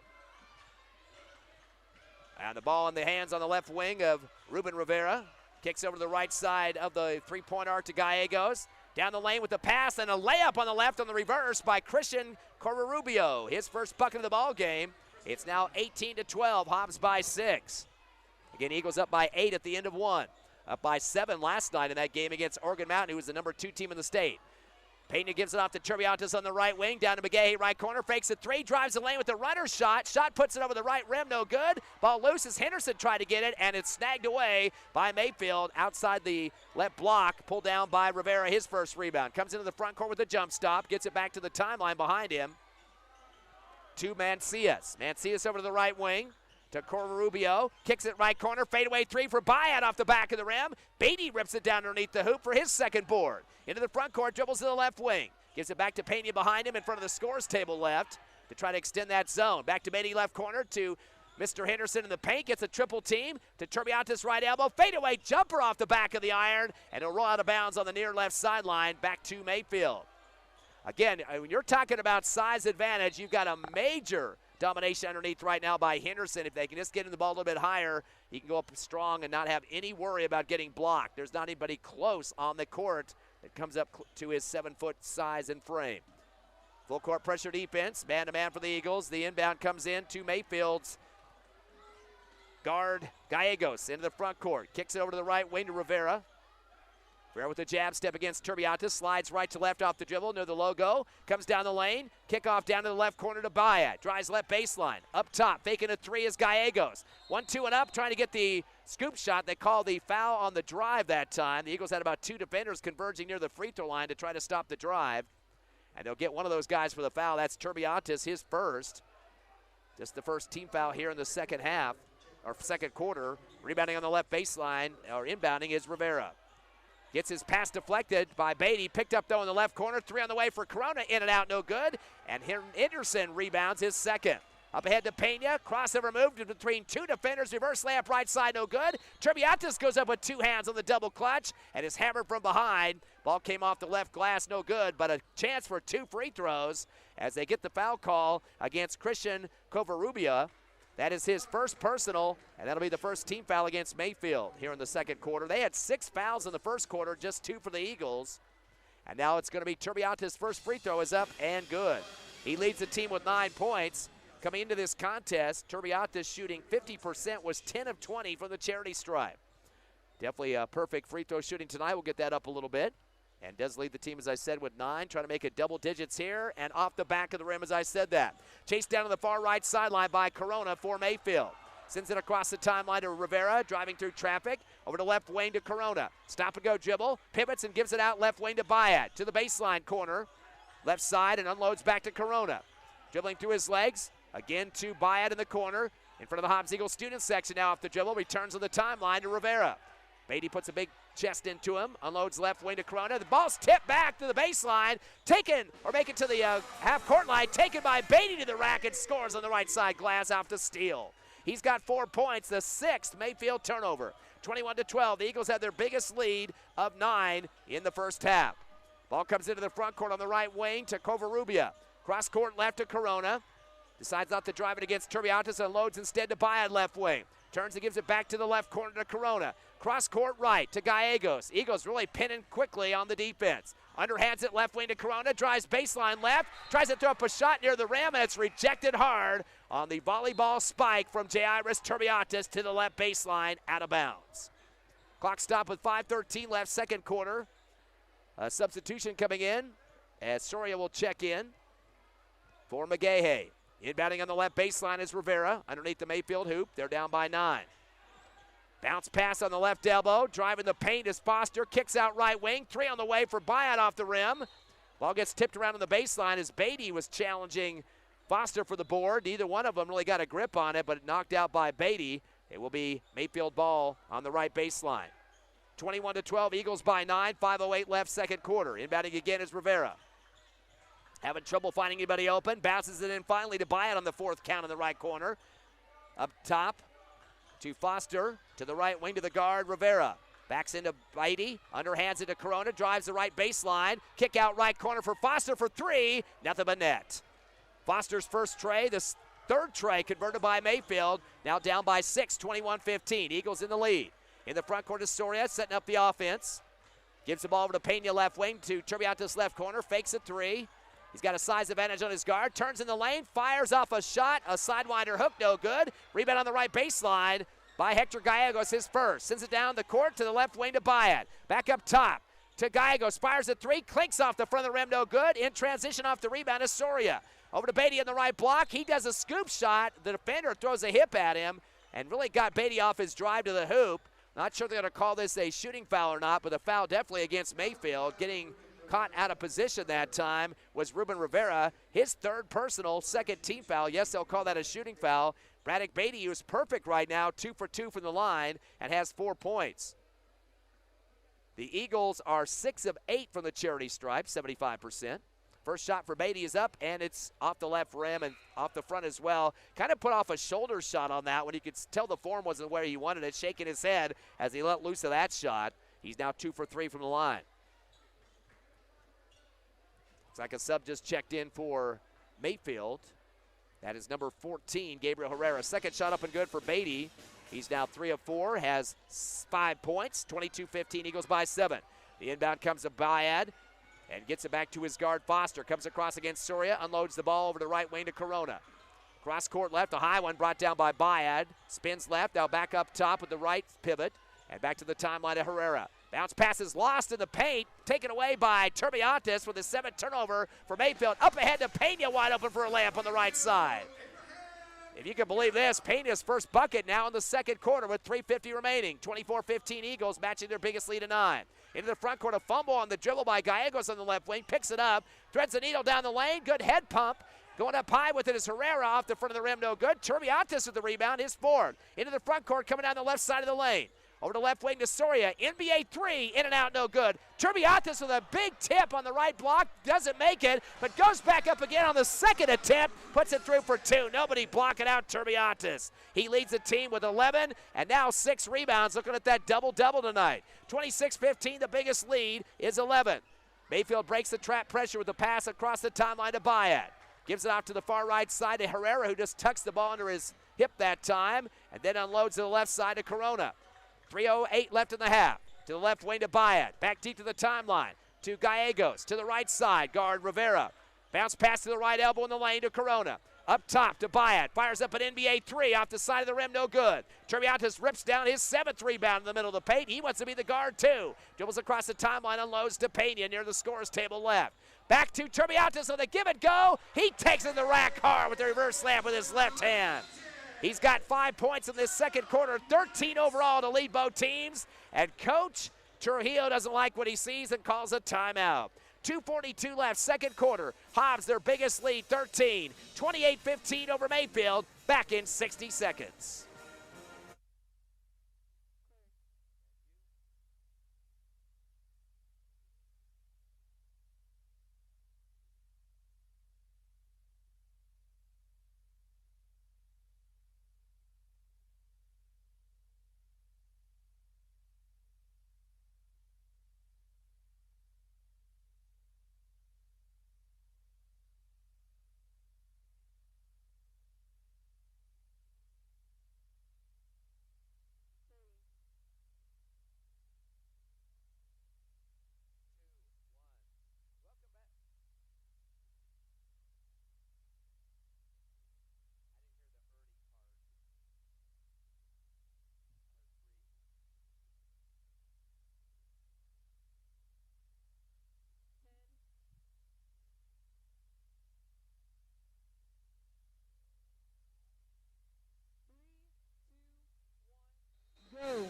And the ball in the hands on the left wing of Ruben Rivera. Kicks over to the right side of the three-point arc to Gallegos. Down the lane with the pass and a layup on the left on the reverse by Christian Corrubio. His first bucket of the ball game. It's now 18-12, Hobbs by 6. Again, Eagles up by 8 at the end of one. Up by 7 last night in that game against Oregon Mountain, who was the number 2 team in the state. Pena gives it off to Turbiantes on the right wing, down to McGahey, right corner, fakes a three, drives the lane with the runner shot. Shot puts it over the right rim, no good. Ball loose as Henderson tried to get it, and it's snagged away by Mayfield outside the left block, pulled down by Rivera, his first rebound. Comes into the front court with a jump stop, gets it back to the timeline behind him to Mancias. Mancias over to the right wing to Covarrubias, kicks it right corner, fadeaway three for Bayat off the back of the rim. Beatty rips it down underneath the hoop for his second board. Into the front court, dribbles to the left wing. Gives it back to Pena behind him in front of the scores table left to try to extend that zone. Back to Beatty left corner to Mr. Henderson in the paint, gets a triple team to Turbiantes right elbow. Fadeaway jumper off the back of the iron, and it'll roll out of bounds on the near left sideline back to Mayfield. Again, when you're talking about size advantage, you've got a major domination underneath right now by Henderson. If they can just get him the ball a little bit higher, he can go up strong and not have any worry about getting blocked. There's not anybody close on the court that comes up to his 7-foot size and frame. Full court pressure defense, man-to-man for the Eagles. The inbound comes in to Mayfield's guard Gallegos into the front court. Kicks it over to the right wing to Rivera. Rivera with a jab step against Turbiantes, slides right to left off the dribble near the logo, comes down the lane, kickoff down to the left corner to Bayat, drives left baseline, up top, faking a three is Gallegos. 1-2 and up, trying to get the scoop shot. They called the foul on the drive that time. The Eagles had about two defenders converging near the free throw line to try to stop the drive, and they'll get one of those guys for the foul. That's Turbiantes, his first. Just the first team foul here in the second half, or second quarter. Rebounding on the left baseline, or inbounding, is Rivera. Gets his pass deflected by Beatty. Picked up, though, in the left corner. Three on the way for Corona. In and out, no good. And Henderson rebounds his second. Up ahead to Pena. Crossover move between two defenders. Reverse layup right side, no good. Turbiantes goes up with two hands on the double clutch and is hammered from behind. Ball came off the left glass, no good, but a chance for two free throws as they get the foul call against Christian Covarrubias. That is his first personal, and that'll be the first team foul against Mayfield here in the second quarter. They had 6 fouls in the first quarter, just 2 for the Eagles. And now it's going to be Turbiantes' first free throw is up and good. He leads the team with 9 points. Coming into this contest, Turbiantes shooting 50%, was 10 of 20 from the charity stripe. Definitely a perfect free throw shooting tonight. We'll get that up a little bit. And does lead the team, as I said, with 9, trying to make it double digits here, and off the back of the rim, as I said that. Chased down to the far right sideline by Corona for Mayfield. Sends it across the timeline to Rivera, driving through traffic, over to left wing to Corona. Stop and go dribble, pivots and gives it out left wing to Bayat, to the baseline corner. Left side and unloads back to Corona. Dribbling through his legs, again to Bayat in the corner. In front of the Hobbs Eagles student section now off the dribble, returns on the timeline to Rivera. Beatty puts a big chest into him, unloads left wing to Corona. The ball's tipped back to the baseline, taken, or make it to the half-court line, taken by Beatty to the rack and scores on the right side glass off the steal. He's got 4 points, the 6th Mayfield turnover. 21-12, the Eagles have their biggest lead of 9 in the first half. Ball comes into the front court on the right wing to Covarrubias. Cross court left to Corona. Decides not to drive it against Turbiantes and loads instead to Bayat left wing. Turns and gives it back to the left corner to Corona. Cross court right to Gallegos. Eagles really pinning quickly on the defense. Underhands it left wing to Corona. Drives baseline left. Tries to throw up a shot near the rim, and it's rejected hard on the volleyball spike from Jairus Turbiantes to the left baseline, out of bounds. Clock stop with 5:13 left, second quarter. A substitution coming in as Soria will check in for McGahey. Inbounding on the left baseline is Rivera underneath the Mayfield hoop. They're down by 9. Bounce pass on the left elbow. Driving the paint is Foster. Kicks out right wing. 3 on the way for Bayat off the rim. Ball gets tipped around on the baseline as Beatty was challenging Foster for the board. Neither one of them really got a grip on it, but knocked out by Beatty. It will be Mayfield ball on the right baseline. 21-12, Eagles by 9. 5:08 left, second quarter. Inbounding again is Rivera. Having trouble finding anybody open. Bounces it in finally to Bayat on the 4th count in the right corner. Up top to Foster. To the right wing to the guard, Rivera. Backs into Beatty. Underhands it to Corona. Drives the right baseline. Kick out right corner for Foster for 3. Nothing but net. Foster's first tray. The 3rd tray converted by Mayfield. Now down by 6, 21-15. Eagles in the lead. In the front court is Soria setting up the offense. Gives the ball over to Pena left wing to Turbiantes left corner. Fakes a 3. He's got a size advantage on his guard. Turns in the lane. Fires off a shot. A sidewinder hook. No good. Rebound on the right baseline by Hector Gallegos, his first. Sends it down the court to the left wing to Bayat. Back up top to Gallegos. Fires at three. Clinks off the front of the rim. No good. In transition off the rebound is Soria. Over to Beatty in the right block. He does a scoop shot. The defender throws a hip at him and really got Beatty off his drive to the hoop. Not sure they're going to call this a shooting foul or not, but a foul definitely against Mayfield. Getting caught out of position that time was Ruben Rivera. His third personal, second team foul. Yes, they'll call that a shooting foul. Braddock Beatty, who's perfect right now, 2 for 2 from the line and has 4 points. The Eagles are 6 of 8 from the charity stripe, 75%. First shot for Beatty is up, and it's off the left rim and off the front as well. Kind of put off a shoulder shot on that one. You could tell the form wasn't where he wanted it, shaking his head as he let loose of that shot. He's now 2 for 3 from the line. Looks like a sub just checked in for Mayfield. That is number 14, Gabriel Herrera. Second shot up and good for Beatty. He's now 3 of 4, has 5 points, 22-15, Eagles by 7. The inbound comes to Bayad and gets it back to his guard, Foster. Comes across against Soria, unloads the ball over the right wing to Corona. Cross court left, a high one brought down by Bayad. Spins left, now back up top with the right pivot. And back to the timeline of Herrera. Bounce pass is lost in the paint, taken away by Turbiantes with his 7th turnover for Mayfield. Up ahead to Pena, wide open for a layup on the right side. If you can believe this, Pena's first bucket now in the second quarter with 3:50 remaining. 24-15 Eagles matching their biggest lead of 9. Into the front court, a fumble on the dribble by Gallegos on the left wing. Picks it up, threads the needle down the lane. Good head pump. Going up high with it is Herrera off the front of the rim, no good. Turbiantes with the rebound, his fourth. Into the front court, coming down the left side of the lane. Over to left wing to Soria. NBA 3, in and out, no good. Turbiantes with a big tip on the right block. Doesn't make it, but goes back up again on the second attempt. Puts it through for 2. Nobody blocking out Turbiantes. He leads the team with 11 and now 6 rebounds. Looking at that double-double tonight. 26-15, the biggest lead is 11. Mayfield breaks the trap pressure with a pass across the timeline to Bayat. Gives it off to the far right side to Herrera, who just tucks the ball under his hip that time, and then unloads to the left side to Corona. 3:08 left in the half. To the left wing to Bayat. Back deep to the timeline. To Gallegos. To the right side. Guard Rivera. Bounce pass to the right elbow in the lane to Corona. Up top to Bayat. Fires up an NBA 3 off the side of the rim. No good. Turbiantes rips down his 7th rebound in the middle of the paint. He wants to be the guard too. Dribbles across the timeline. Unloads to Pena near the scorer's table left. Back to Turbiantes on the give and go. He takes it in the rack hard with the reverse slam with his left hand. He's got 5 points in this second quarter, 13 overall to lead both teams. And Coach Trujillo doesn't like what he sees and calls a timeout. 2:42 left, second quarter. Hobbs, their biggest lead, 13. 28-15 over Mayfield, back in 60 seconds. Go.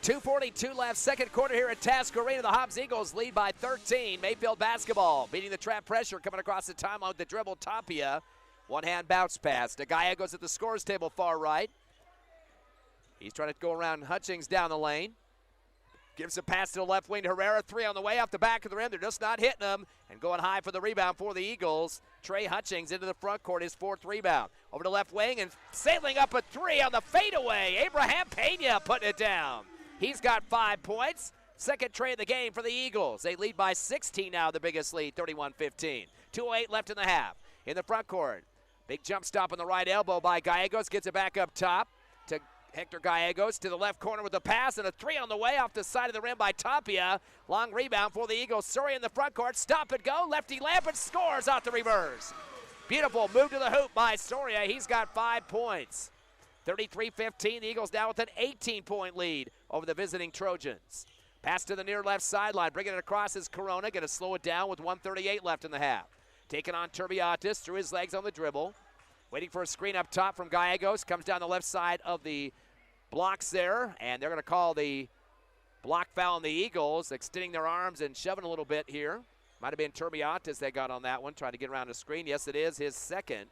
2:42 left, second quarter here at Tascarina. The Hobbs Eagles lead by 13. Mayfield basketball, beating the trap pressure, coming across the timeline with the dribble. Tapia, one-hand bounce pass. The guy goes at the scores table far right. He's trying to go around Hutchings down the lane. Gives a pass to the left wing to Herrera. 3 on the way off the back of the rim. They're just not hitting them. And going high for the rebound for the Eagles. Trey Hutchings into the front court, his 4th rebound. Over to left wing and sailing up a 3 on the fadeaway. Abraham Pena putting it down. He's got 5 points. Second tray of the game for the Eagles. They lead by 16 now, the biggest lead, 31-15. 2:08 left in the half. In the front court. Big jump stop on the right elbow by Gallegos. Gets it back up top to Hector Gallegos to the left corner with a pass and a 3 on the way off the side of the rim by Tapia. Long rebound for the Eagles. Soria in the front court. Stop and go. Lefty Lampert scores out the reverse. Beautiful move to the hoop by Soria. He's got 5 points. 33-15. The Eagles now with an 18-point lead over the visiting Trojans. Pass to the near left sideline. Bringing it across is Corona. Going to slow it down with 1:38 left in the half. Taking on Turbiatis through his legs on the dribble. Waiting for a screen up top from Gallegos. Comes down the left side of the blocks there. And they're going to call the block foul on the Eagles, extending their arms and shoving a little bit here. Might have been Turbiatis they got on that one, trying to get around the screen. Yes, it is his second.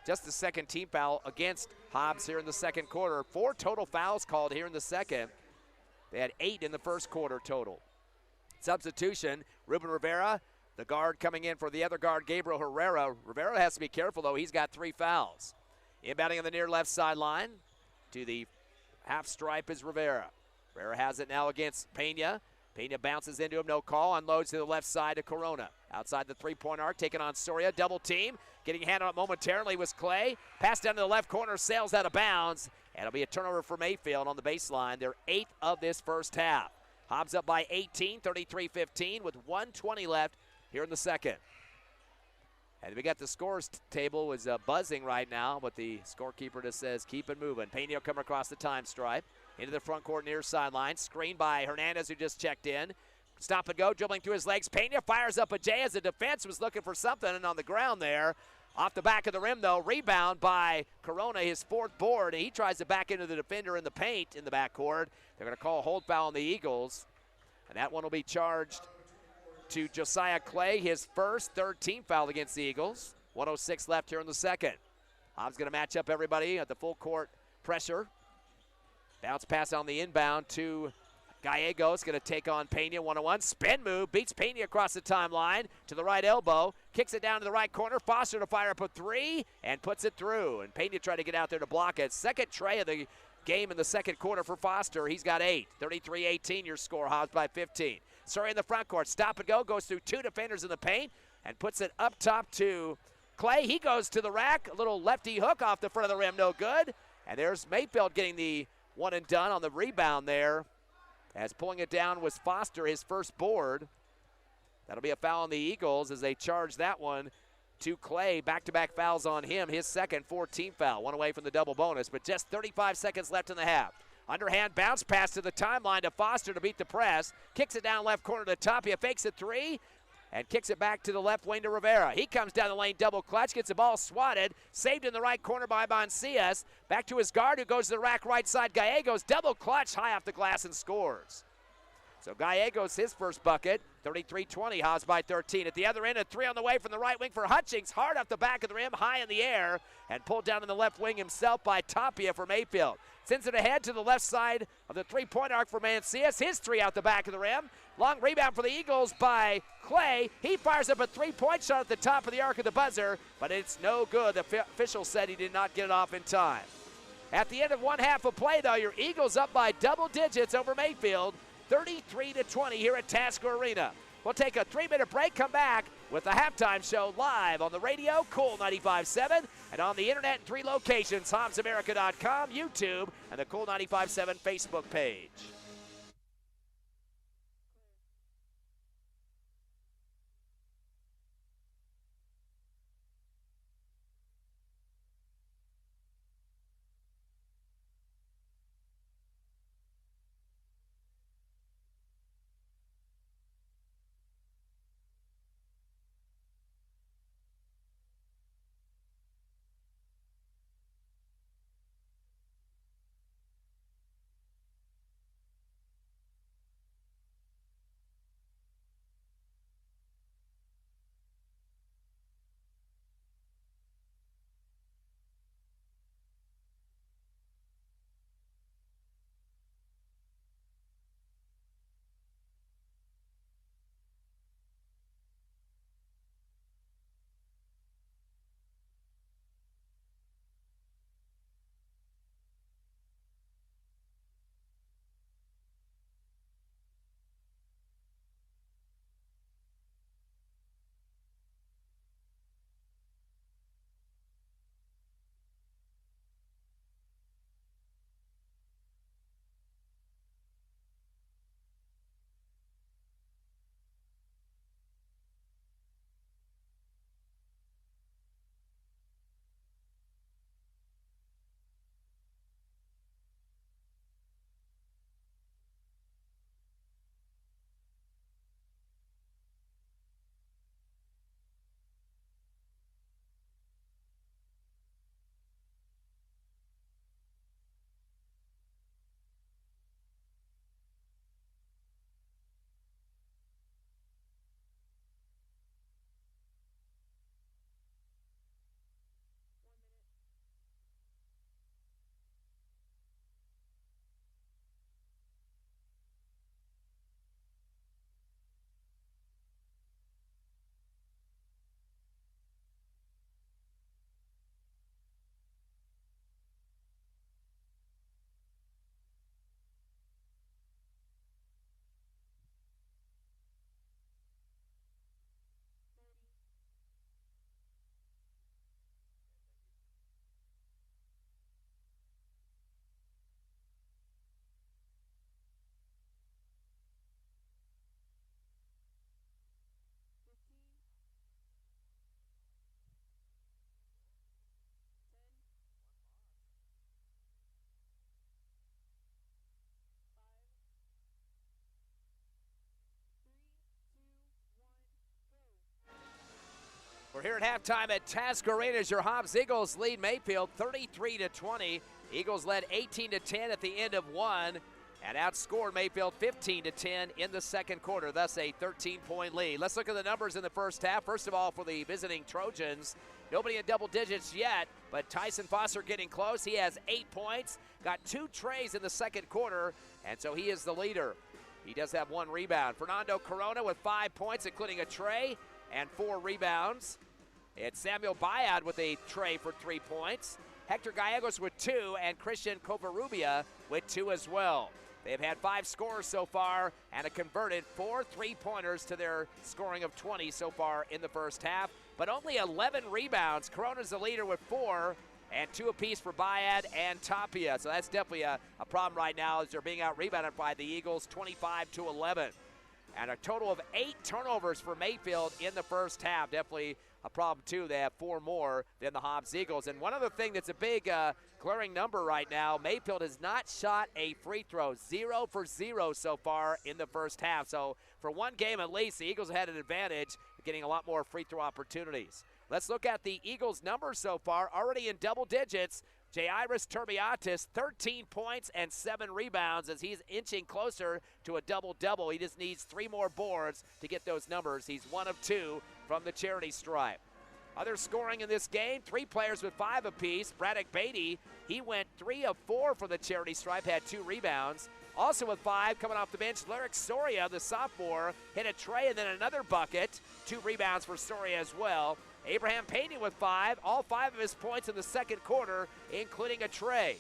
Just the second team foul against Hobbs here in the second quarter. 4 total fouls called here in the second. They had 8 in the first quarter total. Substitution, Ruben Rivera, the guard coming in for the other guard, Gabriel Herrera. Rivera has to be careful, though. He's got 3 fouls. Inbounding on the near left sideline to the half stripe is Rivera. Rivera has it now against Pena. Pena bounces into him, no call. Unloads to the left side to Corona. Outside the three-point arc, taking on Soria. Double team. Getting handed up momentarily was Clay. Pass down to the left corner, sails out of bounds. And it'll be a turnover for Mayfield on the baseline. They're 8th of this first half. Hobbs up by 18, 33-15 with 1:20 left here in the second. And we got the scores table is buzzing right now, but the scorekeeper just says keep it moving. Pena will come across the time stripe. Into the front court near sideline. Screened by Hernandez, who just checked in. Stop and go, dribbling through his legs. Pena fires up a J as the defense was looking for something and on the ground there. Off the back of the rim, though, rebound by Corona, his 4th board. And he tries to back into the defender in the paint in the backcourt. They're going to call a hold foul on the Eagles. And that one will be charged to Josiah Clay, his first, 3rd team foul against the Eagles. 1:06 left here in the second. Hobbs going to match up everybody at the full court pressure. Bounce pass on the inbound to Gallegos, going to take on Pena, 1-on-1. Spin move, beats Pena across the timeline to the right elbow. Kicks it down to the right corner. Foster to fire up a 3 and puts it through. And Pena tried to get out there to block it. Second tray of the game in the second quarter for Foster. He's got 8. 33-18 your score. Hobbs by 15. Sorry in the front court. Stop and go. Goes through 2 defenders in the paint and puts it up top to Clay. He goes to the rack. A little lefty hook off the front of the rim. No good. And there's Mayfield getting the one and done on the rebound there. As pulling it down was Foster, his first board. That'll be a foul on the Eagles as they charge that one to Clay. Back-to-back fouls on him, his second 4-team foul. One away from the double bonus, but just 35 seconds left in the half. Underhand bounce pass to the timeline to Foster to beat the press. Kicks it down left corner to Tapia, fakes a 3, and kicks it back to the left wing to Rivera. He comes down the lane, double clutch, gets the ball swatted, saved in the right corner by Mancias. Back to his guard, who goes to the rack right side. Gallegos, double clutch, high off the glass and scores. So Gallegos, his first bucket, 33-20, Hobbs by 13. At the other end, a 3 on the way from the right wing for Hutchings, hard off the back of the rim, high in the air, and pulled down in the left wing himself by Tapia for Mayfield. Sends it ahead to the left side of the three-point arc for Mancias. His 3 out the back of the rim. Long rebound for the Eagles by Clay. He fires up a 3-point shot at the top of the arc of the buzzer, but it's no good. The official said he did not get it off in time. At the end of one half of play, though, your Eagles up by double digits over Mayfield, 33-20 here at Tasker Arena. We'll take a 3-minute break, come back with the halftime show live on the radio, Cool 95.7, and on the internet in 3 locations, HobbsAmerica.com, YouTube, and the Cool 95.7 Facebook page. We're here at halftime at Tasker Arena as your Hobbs Eagles lead Mayfield 33-20. Eagles led 18-10 at the end of one and outscored Mayfield 15-10 in the second quarter, thus a 13-point lead. Let's look at the numbers in the first half. First of all, for the visiting Trojans, nobody in double digits yet, but Tyson Foster getting close. He has 8 points, got 2 trays in the second quarter, and so he is the leader. He does have 1 rebound. Fernando Corona with 5 points, including a tray, and 4 rebounds. It's Samuel Bayad with a tray for 3 points. Hector Gallegos with 2, and Christian Covarrubia with 2 as well. They've had 5 scores so far and have converted 4 3-pointers to their scoring of 20 so far in the first half, but only 11 rebounds. Corona's the leader with 4, and 2 apiece for Bayad and Tapia. So that's definitely a problem right now as they're being out-rebounded by the Eagles, 25-11. And a total of 8 turnovers for Mayfield in the first half. Definitely a problem, too. They have 4 more than the Hobbs Eagles. And one other thing that's a big glaring number right now, Mayfield has not shot a free throw. 0 for 0 so far in the first half. So for one game at least, the Eagles had an advantage, getting a lot more free throw opportunities. Let's look at the Eagles' numbers so far, already in double digits. Jairus Turbiatis, 13 points and 7 rebounds as he's inching closer to a double-double. He just needs 3 more boards to get those numbers. He's 1 of 2 from the charity stripe. Other scoring in this game, 3 players with 5 apiece. Braddock Beatty, he went 3 of 4 from the charity stripe, had 2 rebounds. Also with 5, coming off the bench, Lyric Soria, the sophomore, hit a tray and then another bucket. 2 rebounds for Soria as well. Abraham Payne with 5, all 5 of his points in the second quarter, including a tray.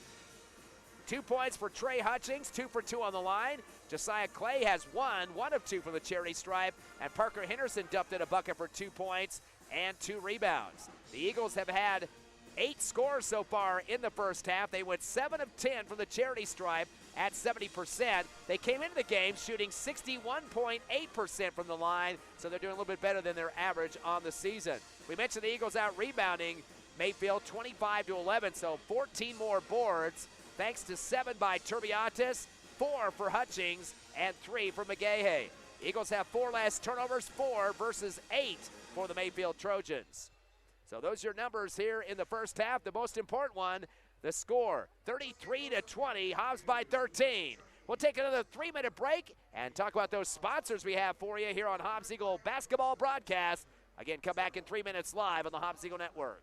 2 points for Trey Hutchings, 2 for 2 on the line. Josiah Clay has 1 of 2 from the charity stripe, and Parker Henderson dumped in a bucket for 2 points and 2 rebounds. The Eagles have had 8 scores so far in the first half. They went 7 of 10 from the charity stripe at 70%. They came into the game shooting 61.8% from the line, so they're doing a little bit better than their average on the season. We mentioned the Eagles out rebounding Mayfield 25-11, so 14 more boards thanks to 7 by Turbiatis, 4 for Hutchings, and 3 for McGahey. Eagles have 4 less turnovers, 4 versus 8 for the Mayfield Trojans. So those are your numbers here in the first half. The most important one, the score, 33-20, Hobbs by 13. We'll take another 3-minute break and talk about those sponsors we have for you here on Hobbs Eagle Basketball Broadcast. Again, come back in 3 minutes live on the Hobbs Eagle Network.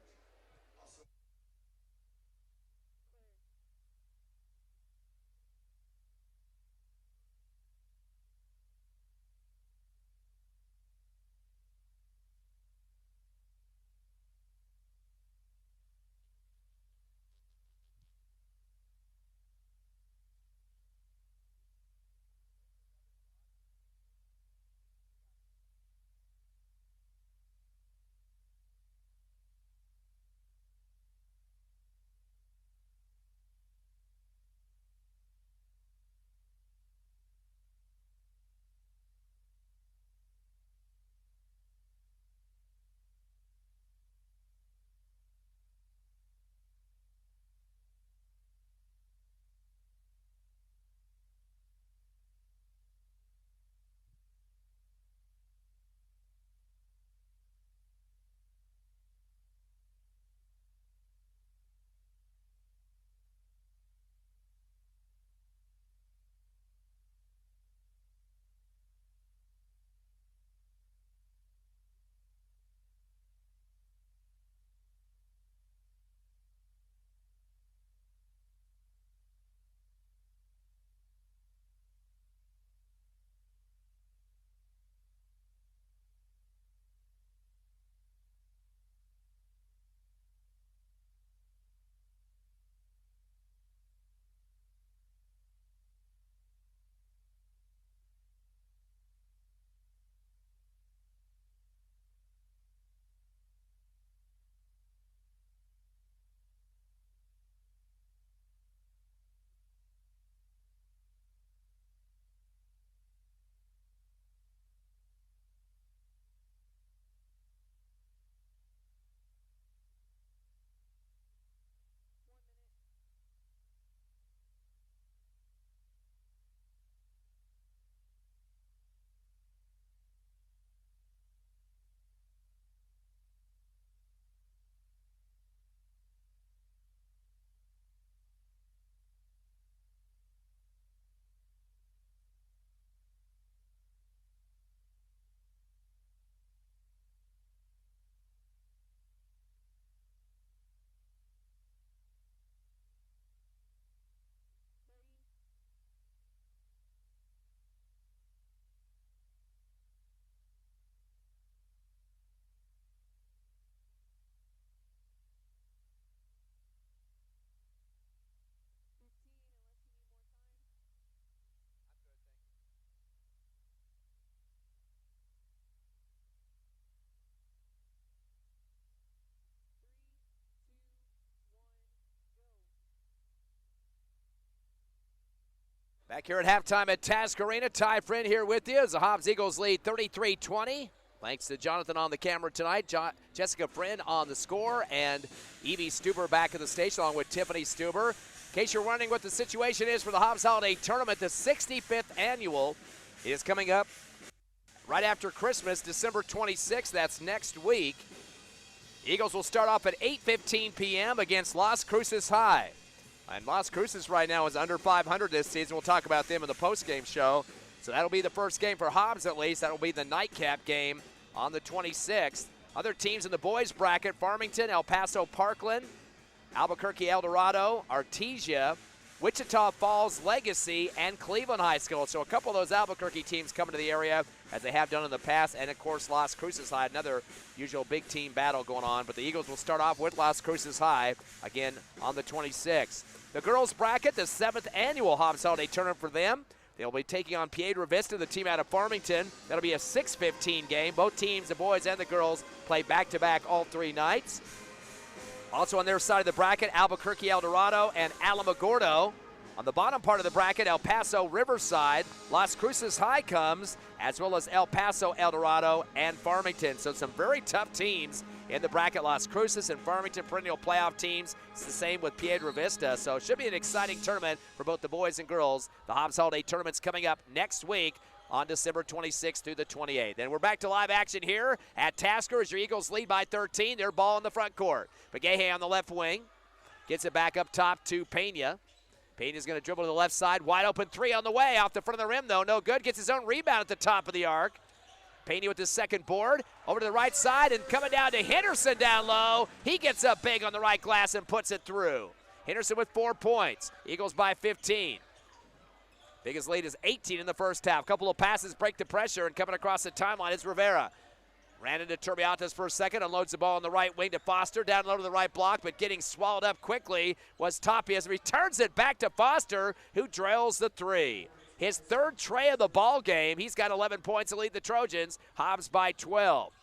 Back here at halftime at Task Arena, Ty Friend here with you as the Hobbs Eagles lead 33-20. Thanks to Jonathan on the camera tonight, Jessica Friend on the score, and Evie Stuber back at the station along with Tiffany Stuber. In case you're wondering what the situation is for the Hobbs Holiday Tournament, the 65th annual is coming up right after Christmas, December 26th. That's next week. Eagles will start off at 8:15 p.m. against Las Cruces High. And Las Cruces right now is under 500 this season. We'll talk about them in the postgame show. So that'll be the first game for Hobbs at least. That'll be the nightcap game on the 26th. Other teams in the boys bracket, Farmington, El Paso Parkland, Albuquerque El Dorado, Artesia, Wichita Falls Legacy, and Cleveland High School. So a couple of those Albuquerque teams coming to the area as they have done in the past. And, of course, Las Cruces High, another usual big team battle going on. But the Eagles will start off with Las Cruces High again on the 26th. The girls bracket, the 7th annual Hobbs Holiday Tournament for them. They'll be taking on Piedra Vista, the team out of Farmington. That'll be a 6:15 game. Both teams, the boys and the girls, play back-to-back all 3 nights. Also on their side of the bracket, Albuquerque El Dorado and Alamogordo. On the bottom part of the bracket, El Paso Riverside, Las Cruces High comes, as well as El Paso El Dorado and Farmington. So some very tough teams in the bracket. Las Cruces and Farmington, perennial playoff teams. It's the same with Piedra Vista. So it should be an exciting tournament for both the boys and girls. The Hobbs Holiday Tournament's coming up next week on December 26th through the 28th. And we're back to live action here at Tasker as your Eagles lead by 13. Their ball in the front court. Pregame on the left wing. Gets it back up top to Pena. Pena's going to dribble to the left side. Wide open three on the way. Off the front of the rim, though. No good. Gets his own rebound at the top of the arc. Pena with his second board. Over to the right side and coming down to Henderson down low. He gets up big on the right glass and puts it through. Henderson with 4 points. Eagles by 15. Biggest lead is 18 in the first half. Couple of passes break the pressure, and coming across the timeline is Rivera. Ran into Turbiatas for a second, unloads the ball on the right wing to Foster, down low to the right block, but getting swallowed up quickly was Tapia as he returns it back to Foster, who drills the three. His third tray of the ball game. He's got 11 points to lead the Trojans. Hobbs by 12.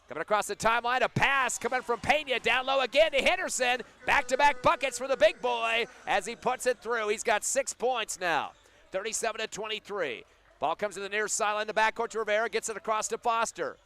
Coming across the timeline, a pass coming from Pena, down low again to Henderson. Back-to-back buckets for the big boy as he puts it through. He's got 6 points now, 37-23. Ball comes to the near sideline, the backcourt to Rivera, gets it across to Foster.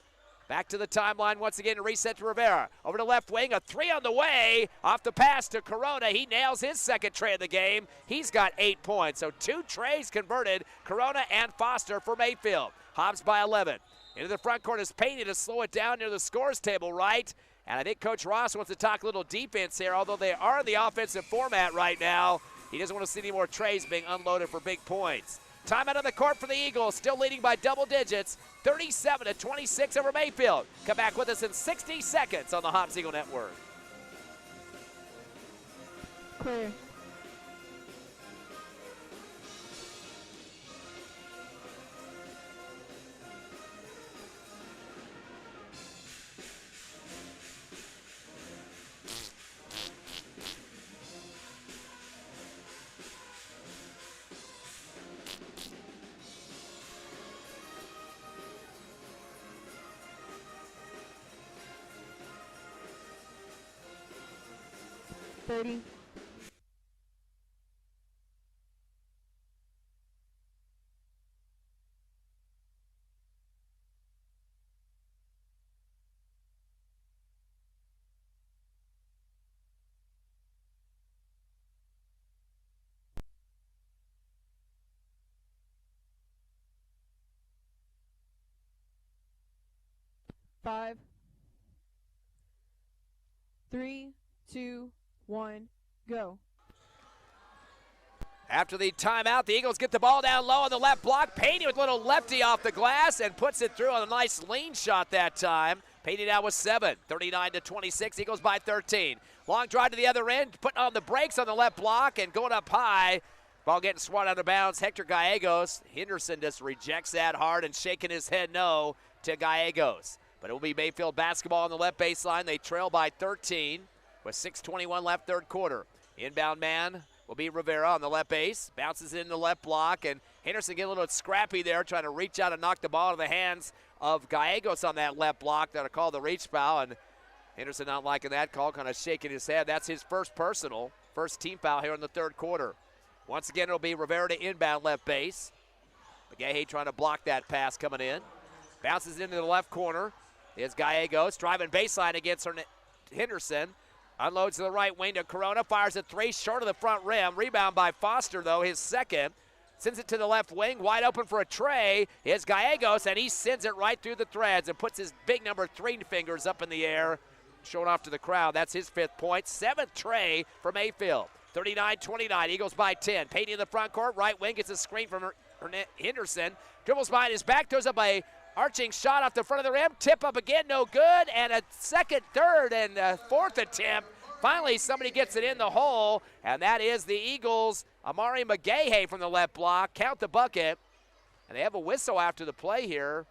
Back to the timeline once again to reset to Rivera. Over to left wing, a three on the way. Off the pass to Corona. He nails his second tray of the game. He's got 8 points. So 2 trays converted, Corona and Foster for Mayfield. Hobbs by 11. Into the front court is Pena to slow it down near the scores table right. And I think Coach Ross wants to talk a little defense here, although they are in the offensive format right now. He doesn't want to see any more trays being unloaded for big points. Timeout on the court for the Eagles, still leading by double digits, 37-26 over Mayfield. Come back with us in 60 seconds on the Hobbs Eagle Network. Clear. $30. Five, 3, 2, 1, go. After the timeout, the Eagles get the ball down low on the left block. Pena with a little lefty off the glass and puts it through on a nice lean shot that time. Pena now with 7, 39-26. Eagles by 13. Long drive to the other end, putting on the brakes on the left block and going up high. Ball getting swatted out of bounds. Hector Gallegos. Henderson just rejects that hard and shaking his head no to Gallegos. But it will be Mayfield basketball on the left baseline. They trail by 13 with 6:21 left third quarter. Inbound man will be Rivera on the left base. Bounces in the left block, and Henderson getting a little scrappy there, trying to reach out and knock the ball out of the hands of Gallegos on that left block. That'll call the reach foul, and Henderson not liking that call, kind of shaking his head. That's his first personal, first team foul here in the third quarter. Once again, it'll be Rivera to inbound left base. McGahey trying to block that pass coming in. Bounces into the left corner. Here's Gallegos driving baseline against Henderson. Unloads to the right wing to Corona. Fires a three short of the front rim. Rebound by Foster, though, his second. Sends it to the left wing. Wide open for a tray. Here's Gallegos, and he sends it right through the threads and puts his big number 3 fingers up in the air, showing off to the crowd. That's his 5th point. 7th tray for Mayfield. 39-29. Eagles by 10. Payne in the front court. Right wing gets a screen from Henderson. Dribbles behind his back. Throws up a arching shot off the front of the rim. Tip up again, no good. And a second, third, and a 4th attempt. Finally, somebody gets it in the hole, and that is the Eagles' Amari McGahey from the left block. Count the bucket. And they have a whistle after the play here.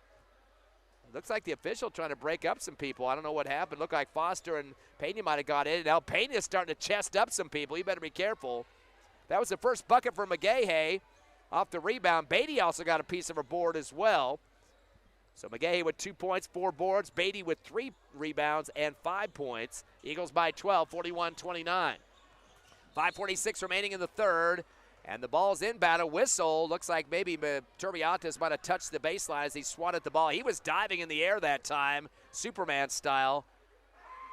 Looks like the official trying to break up some people. I don't know what happened. Looked like Foster and Pena might have got in. Now Pena is starting to chest up some people. You better be careful. That was the first bucket for McGahey off the rebound. Beatty also got a piece of a board as well. So McGahey with 2 points, 4 boards. Beatty with 3 rebounds and 5 points. Eagles by 12, 41-29. 5:46 remaining in the third. And the ball's inbound. A whistle. Looks like maybe Turbiatis might have touched the baseline as he swatted the ball. He was diving in the air that time, Superman style.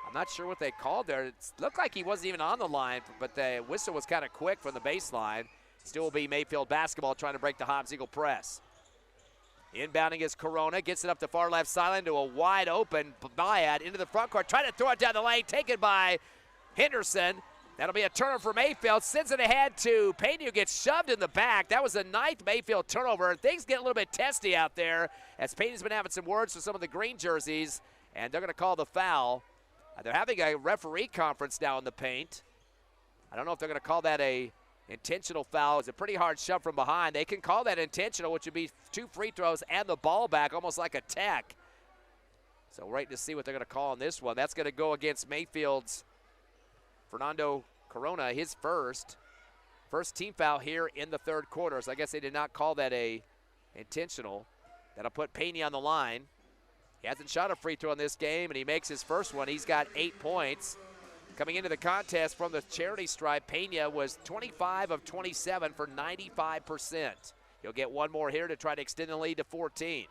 I'm not sure what they called there. It looked like he wasn't even on the line, but the whistle was kind of quick from the baseline. Still will be Mayfield basketball trying to break the Hobbs Eagle press. Inbounding is Corona. Gets it up the far left sideline to a wide open Bayad into the front court. Trying to throw it down the lane. Taken by Henderson. That'll be a turnover for Mayfield. Sends it ahead to Payne, who gets shoved in the back. That was the 9th Mayfield turnover. Things get a little bit testy out there as Payne's been having some words with some of the green jerseys, and they're going to call the foul. They're having a referee conference now in the paint. I don't know if they're going to call that a intentional foul. It's a pretty hard shove from behind. They can call that intentional, which would be 2 free throws and the ball back, almost like a tech. So waiting to see what they're going to call on this one. That's going to go against Mayfield's Fernando Corona, his first team foul here in the third quarter. So I guess they did not call that a intentional. That'll put Payne on the line. He hasn't shot a free throw in this game, and he makes his first one. He's got 8 points. Coming into the contest from the charity stripe, Pena was 25 of 27 for 95%. He'll get one more here to try to extend the lead to 14.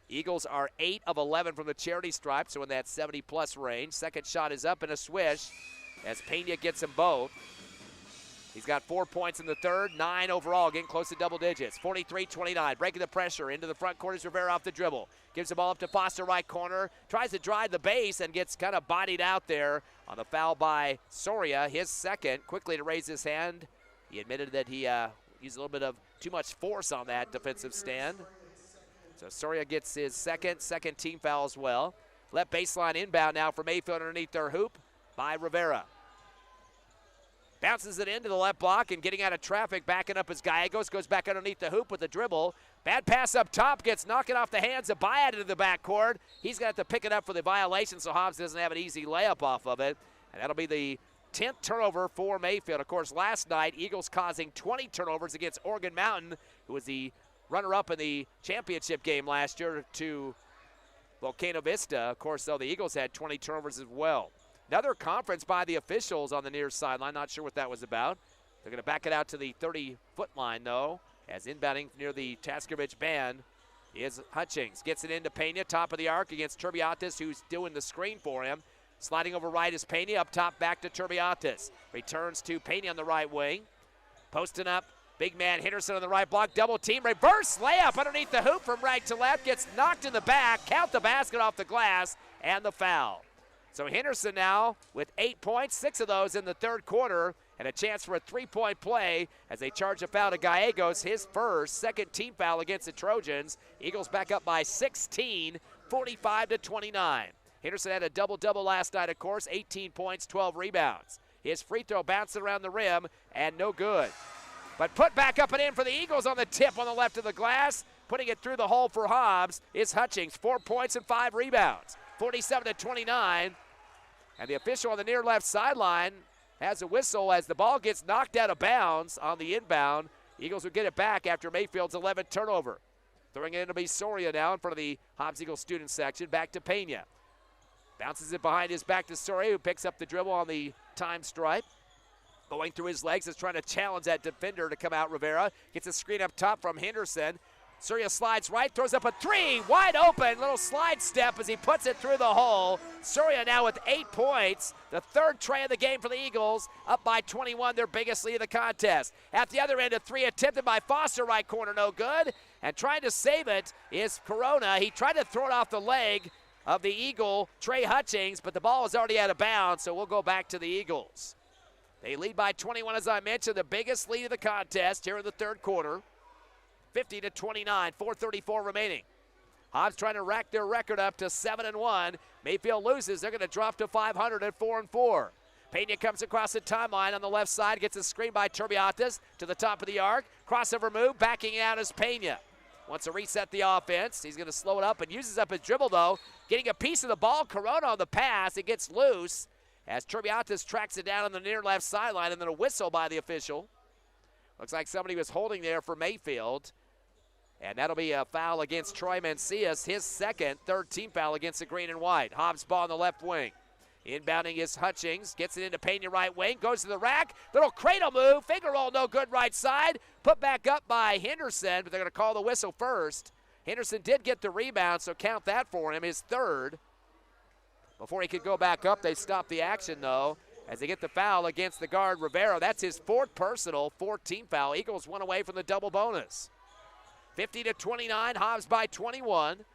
Eagles are 8 of 11 from the charity stripe, so in that 70-plus range. Second shot is up and a swish as Pena gets them both. He's got 4 points in the third, 9 overall, getting close to double digits. 43-29, breaking the pressure. Into the front court is Rivera off the dribble. Gives the ball up to Foster, right corner. Tries to drive the base and gets kind of bodied out there on the foul by Soria. His second, quickly to raise his hand. He admitted that he used a little bit of too much force on that defensive stand. So Soria gets his second team foul as well. Left baseline inbound now for Mayfield underneath their hoop by Rivera. Bounces it into the left block and getting out of traffic, backing up as Gallegos goes back underneath the hoop with the dribble. Bad pass up top, gets knocked off the hands of Bayad into the backcourt. He's going to have to pick it up for the violation, so Hobbs doesn't have an easy layup off of it. And that'll be the 10th turnover for Mayfield. Of course, last night, Eagles causing 20 turnovers against Oregon Mountain, who was the runner-up in the championship game last year to Volcano Vista. Of course, though, the Eagles had 20 turnovers as well. Another conference by the officials on the near sideline. Not sure what that was about. They're going to back it out to the 30-foot line, though, as inbounding near the Taskovich band is Hutchings. Gets it into Pena, top of the arc against Turbiatis, who's doing the screen for him. Sliding over right is Pena, up top back to Turbiatis. Returns to Pena on the right wing. Posting up, big man Henderson on the right block. Double team, reverse layup underneath the hoop from right to left. Gets knocked in the back. Count the basket off the glass and the foul. So Henderson now with 8 points, 6 of those in the third quarter, and a chance for a three-point play as they charge a foul to Gallegos, his second team foul against the Trojans. Eagles back up by 16, 45-29. Henderson had a double-double last night, of course, 18 points, 12 rebounds. His free throw bouncing around the rim and no good. But put back up and in for the Eagles on the tip on the left of the glass. Putting it through the hole for Hobbs is Hutchings, 4 points and 5 rebounds, 47-29. And the official on the near left sideline has a whistle as the ball gets knocked out of bounds on the inbound. Eagles will get it back after Mayfield's 11th turnover. Throwing it in to be Soria now in front of the Hobbs Eagles student section. Back to Pena. Bounces it behind his back to Soria, who picks up the dribble on the time stripe. Going through his legs is trying to challenge that defender to come out. Rivera gets a screen up top from Henderson. Surya slides right, throws up a three, wide open, little slide step as he puts it through the hole. Surya now with 8 points, the third tray of the game for the Eagles, up by 21, their biggest lead of the contest. At the other end, a three attempted by Foster, right corner, no good. And trying to save it is Corona. He tried to throw it off the leg of the Eagle, Trey Hutchings, but the ball is already out of bounds, so we'll go back to the Eagles. They lead by 21, as I mentioned, the biggest lead of the contest here in the third quarter. 50-29, 4:34 remaining. Hobbs trying to rack their record up to 7-1. Mayfield loses. They're going to drop to 500 at 4-4. Pena comes across the timeline on the left side, gets a screen by Turbiatas to the top of the arc. Crossover move, backing out is Pena. Wants to reset the offense. He's going to slow it up and uses up his dribble, though. Getting a piece of the ball. Corona on the pass. It gets loose as Turbiatas tracks it down on the near left sideline, and then a whistle by the official. Looks like somebody was holding there for Mayfield. And that'll be a foul against Troy Mancias, his second, third team foul against the green and white. Hobbs ball on the left wing. Inbounding is Hutchings, gets it into Pena right wing, goes to the rack, little cradle move, finger roll no good right side, put back up by Henderson, but they're going to call the whistle first. Henderson did get the rebound, so count that for him, his third. Before he could go back up, they stopped the action, though, as they get the foul against the guard Rivera. That's his fourth personal, fourth team foul. Eagles one away from the double bonus. 50-29, Hobbs by 21. Of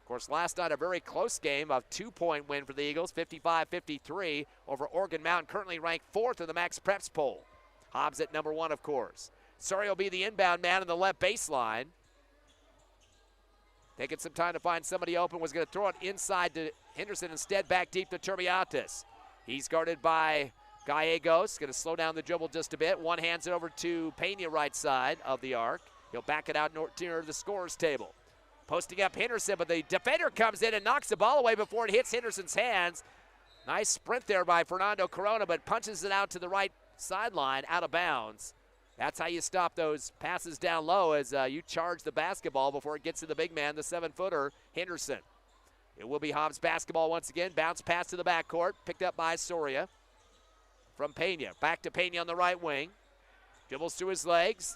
course, last night a very close game, a 2-point win for the Eagles, 55-53 over Oregon Mountain, currently ranked 4th in the Max Preps poll. Hobbs at number 1, of course. Surrey will be the inbound man on the left baseline. Taking some time to find somebody open, was going to throw it inside to Henderson, instead back deep to Turbiatas. He's guarded by Gallegos, going to slow down the dribble just a bit. One hands it over to Pena right side of the arc. He'll back it out near the scorer's table. Posting up Henderson, but the defender comes in and knocks the ball away before it hits Henderson's hands. Nice sprint there by Fernando Corona, but punches it out to the right sideline, out of bounds. That's how you stop those passes down low, as you charge the basketball before it gets to the big man, the 7-footer, Henderson. It will be Hobbs basketball once again. Bounce pass to the backcourt, picked up by Soria from Pena. Back to Pena on the right wing. Dribbles through his legs.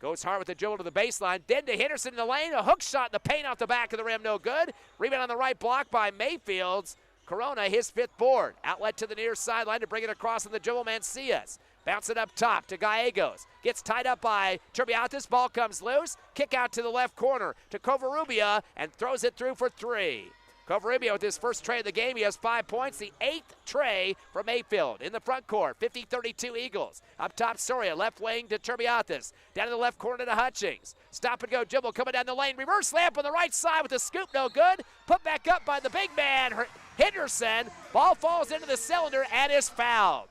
Goes hard with the dribble to the baseline. Then to Henderson in the lane. A hook shot in the paint off the back of the rim. No good. Rebound on the right block by Mayfield. Corona, his 5th board. Outlet to the near sideline to bring it across on the dribble. Mancias. Bounce it up top to Gallegos. Gets tied up by Turbiatas. Ball comes loose. Kick out to the left corner to Covarubia and throws it through for 3. Covarubia with his first tray of the game. He has 5 points. The 8th tray for Mayfield in the front court. 50-32 Eagles. Up top, Soria. Left wing to Turbiatas. Down in the left corner to Hutchings. Stop and go dribble coming down the lane. Reverse layup on the right side with a scoop. No good. Put back up by the big man, Henderson. Ball falls into the cylinder and is fouled.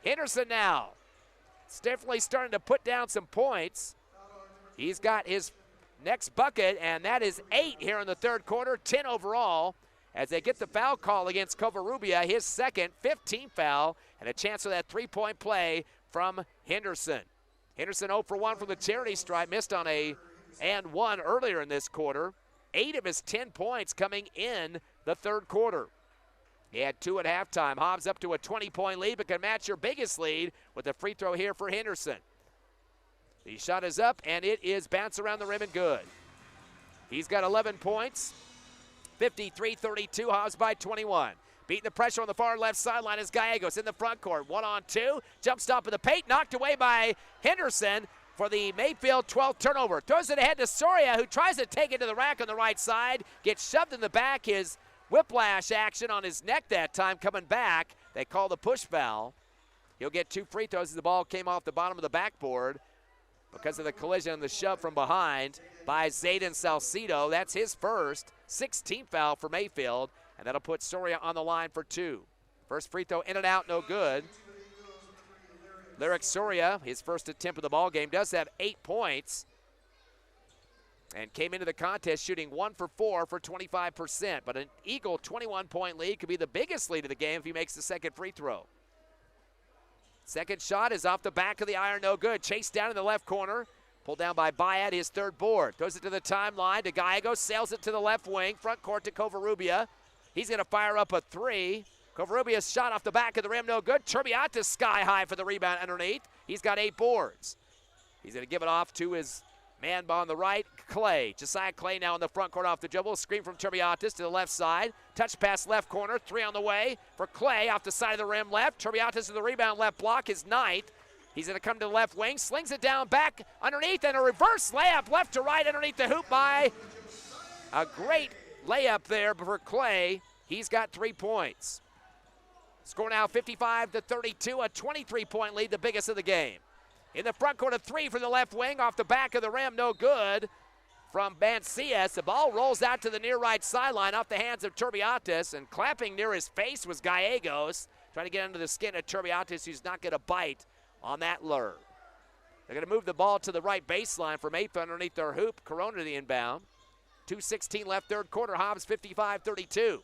Henderson now. It's definitely starting to put down some points. He's got his next bucket, and that is 8 here in the third quarter, 10 overall, as they get the foul call against Covarubia, his second, 15th foul, and a chance for that three-point play from Henderson. Henderson 0 for 1 from the charity stripe, missed on a and 1 earlier in this quarter. 8 of his 10 points coming in the third quarter. He had 2 at halftime. Hobbs up to a 20-point lead, but can match your biggest lead with a free throw here for Henderson. The shot is up, and it is bounce around the rim and good. He's got 11 points. 53-32, Hobbs by 21. Beating the pressure on the far left sideline is Gallegos in the front court. 1-on-2, jump stop in the paint, knocked away by Henderson for the Mayfield 12th turnover. Throws it ahead to Soria, who tries to take it to the rack on the right side. Gets shoved in the back. His whiplash action on his neck that time coming back. They call the push foul. He'll get 2 free throws as the ball came off the bottom of the backboard because of the collision and the shove from behind by Zayden Salcido. That's his first, 16th foul for Mayfield, and that'll put Soria on the line for 2. First free throw in and out, no good. Lyric Soria, his first attempt of the ball game, does have 8 points and came into the contest shooting 1 for 4 for 25%. But an Eagle 21-point lead could be the biggest lead of the game if he makes the second free throw. Second shot is off the back of the iron, no good. Chased down in the left corner. Pulled down by Bayat, his 3rd board. Throws it to the timeline to Gallegos, sails it to the left wing. Front court to Covarubia. He's going to fire up a 3. Covarrubia's shot off the back of the rim, no good. Turbiatis sky high for the rebound underneath. He's got 8 boards. He's going to give it off to his man on the right, Clay. Josiah Clay now in the front court off the dribble. Screen from Turbiatis to the left side. Touch pass left corner. 3 on the way for Clay off the side of the rim left. Turbiatis to the rebound left block, his 9th. He's going to come to the left wing, slings it down back underneath, and a reverse layup left to right underneath the hoop by a great layup there for Clay. He's got 3 points. Score now 55-32, a 23-point lead, the biggest of the game. In the front court, a 3 from the left wing, off the back of the rim, no good from Mancias. The ball rolls out to the near right sideline off the hands of Turbiatis, and clapping near his face was Gallegos, trying to get under the skin of Turbiatis, who's not going to bite on that lure. They're going to move the ball to the right baseline for Mayfield underneath their hoop. Corona the inbound. 2:16 left third quarter. Hobbs 55-32.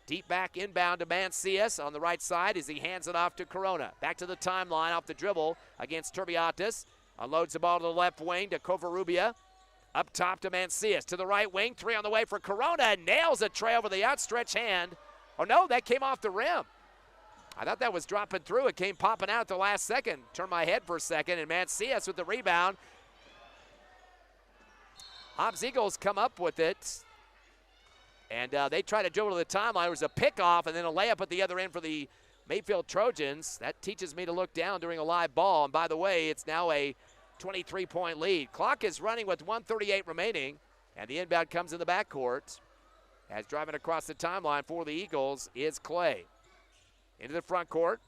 Deep back inbound to Mancias on the right side as he hands it off to Corona. Back to the timeline off the dribble against Turbiatis. Unloads the ball to the left wing to Covarrubia. Up top to Mancias. To the right wing. 3 on the way for Corona. Nails a tray over the outstretched hand. Oh no, that came off the rim. I thought that was dropping through. It came popping out at the last second. Turned my head for a second, and Mancias with the rebound. Hobbs Eagles come up with it. And they try to dribble to the timeline. There was a pickoff and then a layup at the other end for the Mayfield Trojans. That teaches me to look down during a live ball. And by the way, it's now a 23-point lead. Clock is running with 1:38 remaining. And the inbound comes in the backcourt. As driving across the timeline for the Eagles is Clay. Into the front court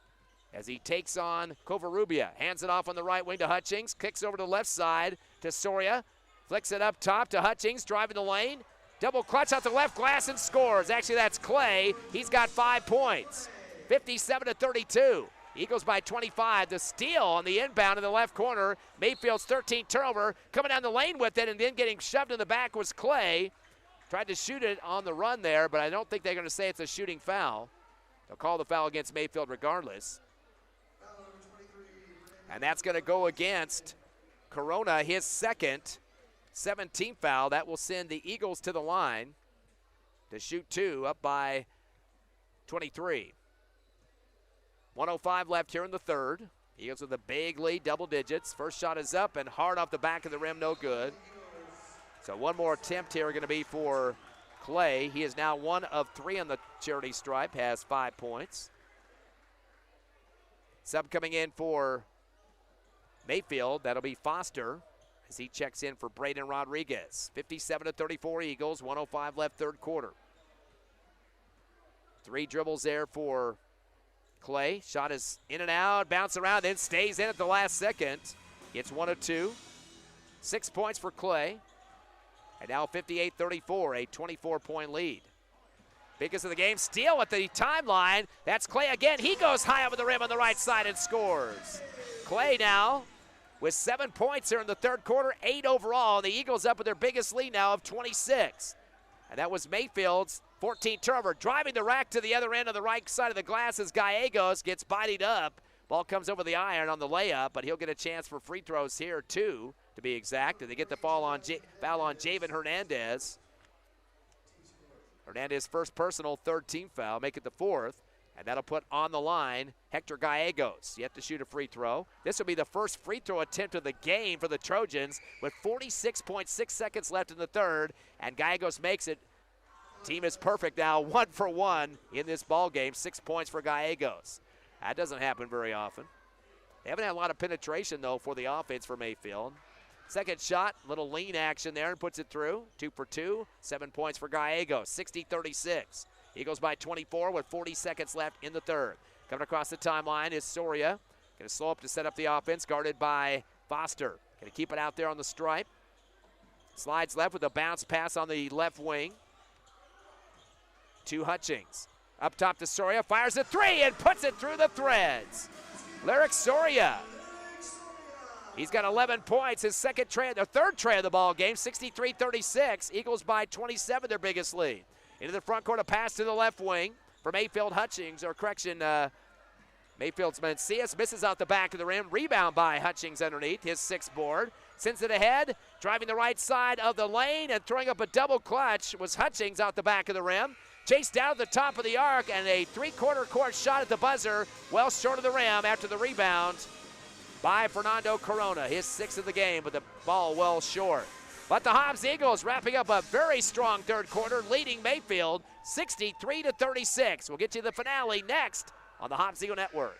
as he takes on Covarrubia. Hands it off on the right wing to Hutchings. Kicks over to the left side to Soria. Flicks it up top to Hutchings, driving the lane. Double clutch out the left glass and scores. Actually, that's Clay. He's got 5 points. 57-32. Eagles by 25. The steal on the inbound in the left corner. Mayfield's 13th turnover. Coming down the lane with it and then getting shoved in the back was Clay. Tried to shoot it on the run there, but I don't think they're going to say it's a shooting foul. They'll call the foul against Mayfield regardless. And that's going to go against Corona, his second 17th foul. That will send the Eagles to the line to shoot 2, up by 23. 1:05 left here in the third. Eagles with a big lead, double digits. First shot is up and hard off the back of the rim, no good. So one more attempt here going to be for Clay. He is now 1 of 3 on the charity stripe, has 5 points. Sub coming in for Mayfield, that'll be Foster as he checks in for Braden Rodriguez. 57-34 Eagles, 1:05 left third quarter. 3 dribbles there for Clay. Shot is in and out, bounce around, then stays in at the last second. Gets 1 of 2. 6 points for Clay. And now 58-34, a 24-point lead. Biggest of the game, steal at the timeline. That's Clay again. He goes high over the rim on the right side and scores. Clay now with 7 points here in the third quarter, 8 overall. The Eagles up with their biggest lead now of 26. And that was Mayfield's 14th turnover. Driving the rack to the other end of the right side of the glass as Gallegos gets bodied up. Ball comes over the iron on the layup, but he'll get a chance for free throws here, 2 to be exact. And they get the foul on Javen Hernandez. Hernandez first personal, 3rd team foul, make it the 4th. And that'll put on the line Hector Gallegos. Yet to shoot a free throw. This will be the first free throw attempt of the game for the Trojans with 46.6 seconds left in the third. And Gallegos makes it. Team is perfect now, 1 for 1 in this ball game. 6 points for Gallegos. That doesn't happen very often. They haven't had a lot of penetration, though, for the offense for Mayfield. Second shot, little lean action there and puts it through. 2 for 2, 7 points for Gallegos, 60-36. Eagles by 24 with 40 seconds left in the third. Coming across the timeline is Soria. Going to slow up to set up the offense, guarded by Foster. Going to keep it out there on the stripe. Slides left with a bounce pass on the left wing to Hutchings. Up top to Soria, fires a 3 and puts it through the threads. Lyric Soria. He's got 11 points, his third tray of the ball game, 63-36. Eagles by 27, their biggest lead. Into the front court, a pass to the left wing for Mayfield Hutchings, or correction, Mayfield's Mancias misses out the back of the rim. Rebound by Hutchings underneath, his 6th board. Sends it ahead, driving the right side of the lane and throwing up a double clutch was Hutchings out the back of the rim. chased down at the top of the arc, and a three-quarter court shot at the buzzer, well short of the rim after the rebound by Fernando Corona, his 6th of the game, but the ball well short. But the Hobbs Eagles wrapping up a very strong third quarter, leading Mayfield 63-36. We'll get you the finale next on the Hobbs Eagle Network.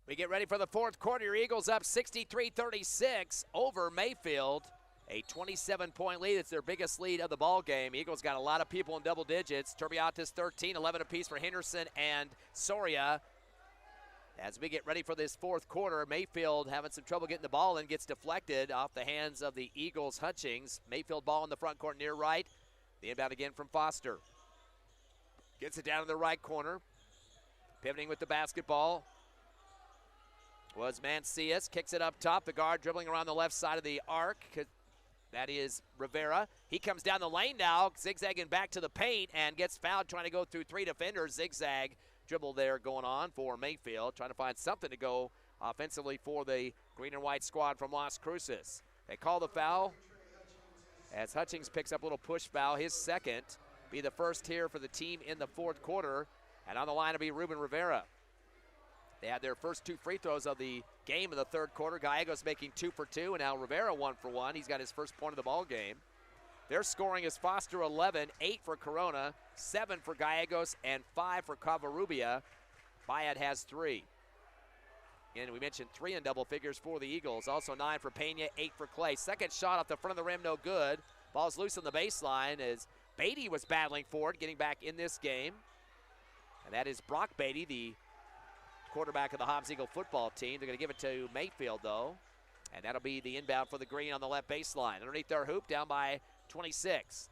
We get ready for the fourth quarter. Your Eagles up 63-36 over Mayfield. A 27-point lead. It's their biggest lead of the ball game. Eagles got a lot of people in double digits. Turbiatis 13, 11 apiece for Henderson and Soria. As we get ready for this fourth quarter, Mayfield having some trouble getting the ball in, gets deflected off the hands of the Eagles' Hutchings. Mayfield ball in the front court near right. The inbound again from Foster. Gets it down in the right corner. Pivoting with the basketball was Mancias, kicks it up top. The guard dribbling around the left side of the arc. That is Rivera. He comes down the lane now, zigzagging back to the paint and gets fouled trying to go through 3 defenders. Zigzag dribble there going on for Mayfield, trying to find something to go offensively for the green and white squad from Las Cruces. They call the foul as Hutchings picks up a little push foul, his second. Be the first here for the team in the fourth quarter. And on the line will be Ruben Rivera. They had their first 2 free throws of the game in the third quarter. Gallegos making 2 for 2, and now Rivera 1 for 1. He's got his first point of the ball game. Their scoring is Foster 11, 8 for Corona, 7 for Gallegos, and 5 for Covarrubia. Bayad has 3. And we mentioned 3 in double figures for the Eagles. Also 9 for Pena, 8 for Clay. Second shot off the front of the rim, no good. Ball's loose on the baseline as Beatty was battling for it, getting back in this game. And that is Brock Beatty, the quarterback of the Hobbs Eagle football team. They're going to give it to Mayfield, though. And that'll be the inbound for the green on the left baseline. Underneath their hoop, down by 26.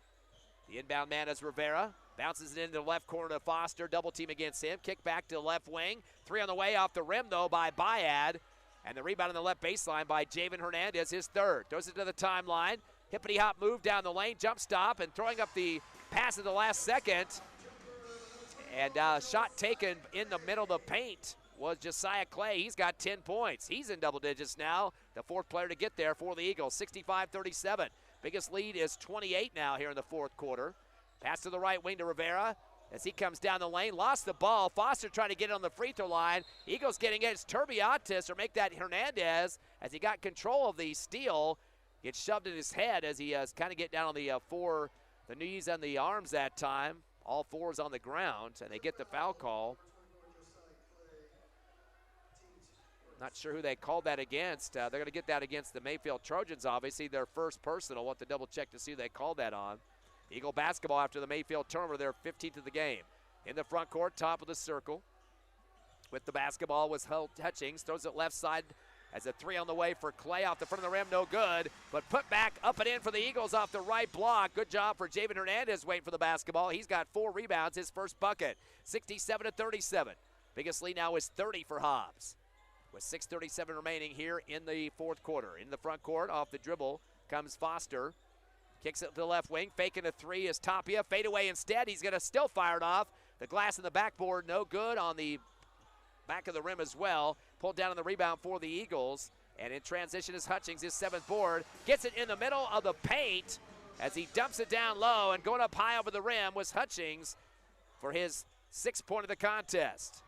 The inbound man is Rivera. Bounces it into the left corner to Foster. Double team against him. Kick back to the left wing. 3 on the way off the rim, though, by Bayad. And the rebound on the left baseline by Javen Hernandez, his third. Throws it to the timeline. Hippity-hop move down the lane. Jump stop and throwing up the pass at the last second. And shot taken in the middle of the paint was Josiah Clay. He's got 10 points. He's in double digits now. The fourth player to get there for the Eagles, 65-37. Biggest lead is 28 now here in the fourth quarter. Pass to the right wing to Rivera as he comes down the lane. Lost the ball. Foster trying to get it on the free throw line. Eagles getting it. It's Turbiatis, or make that Hernandez, as he got control of the steal. Gets shoved in his head as he kind of get down on the the knees and the arms that time. All 4s on the ground, and they get the foul call. Not sure who they called that against. They're going to get that against the Mayfield Trojans, obviously. Their first personal. Want to double check to see who they called that on. Eagle basketball after the Mayfield turnover, their 15th of the game. In the front court, top of the circle. With the basketball was Hutchings. Throws it left side as a 3 on the way for Clay off the front of the rim. No good. But put back up and in for the Eagles off the right block. Good job for Javen Hernandez waiting for the basketball. He's got 4 rebounds, his first bucket. 67-37. Biggest lead now is 30 for Hobbs. With 6:37 remaining here in the fourth quarter. In the front court, off the dribble, comes Foster. Kicks it to the left wing. Faking a 3 is Tapia. Fade away instead. He's going to still fire it off. The glass in the backboard, no good on the back of the rim as well. Pulled down on the rebound for the Eagles. And in transition is Hutchings, his 7th board. Gets it in the middle of the paint as he dumps it down low. And going up high over the rim was Hutchings for his 6th point of the contest.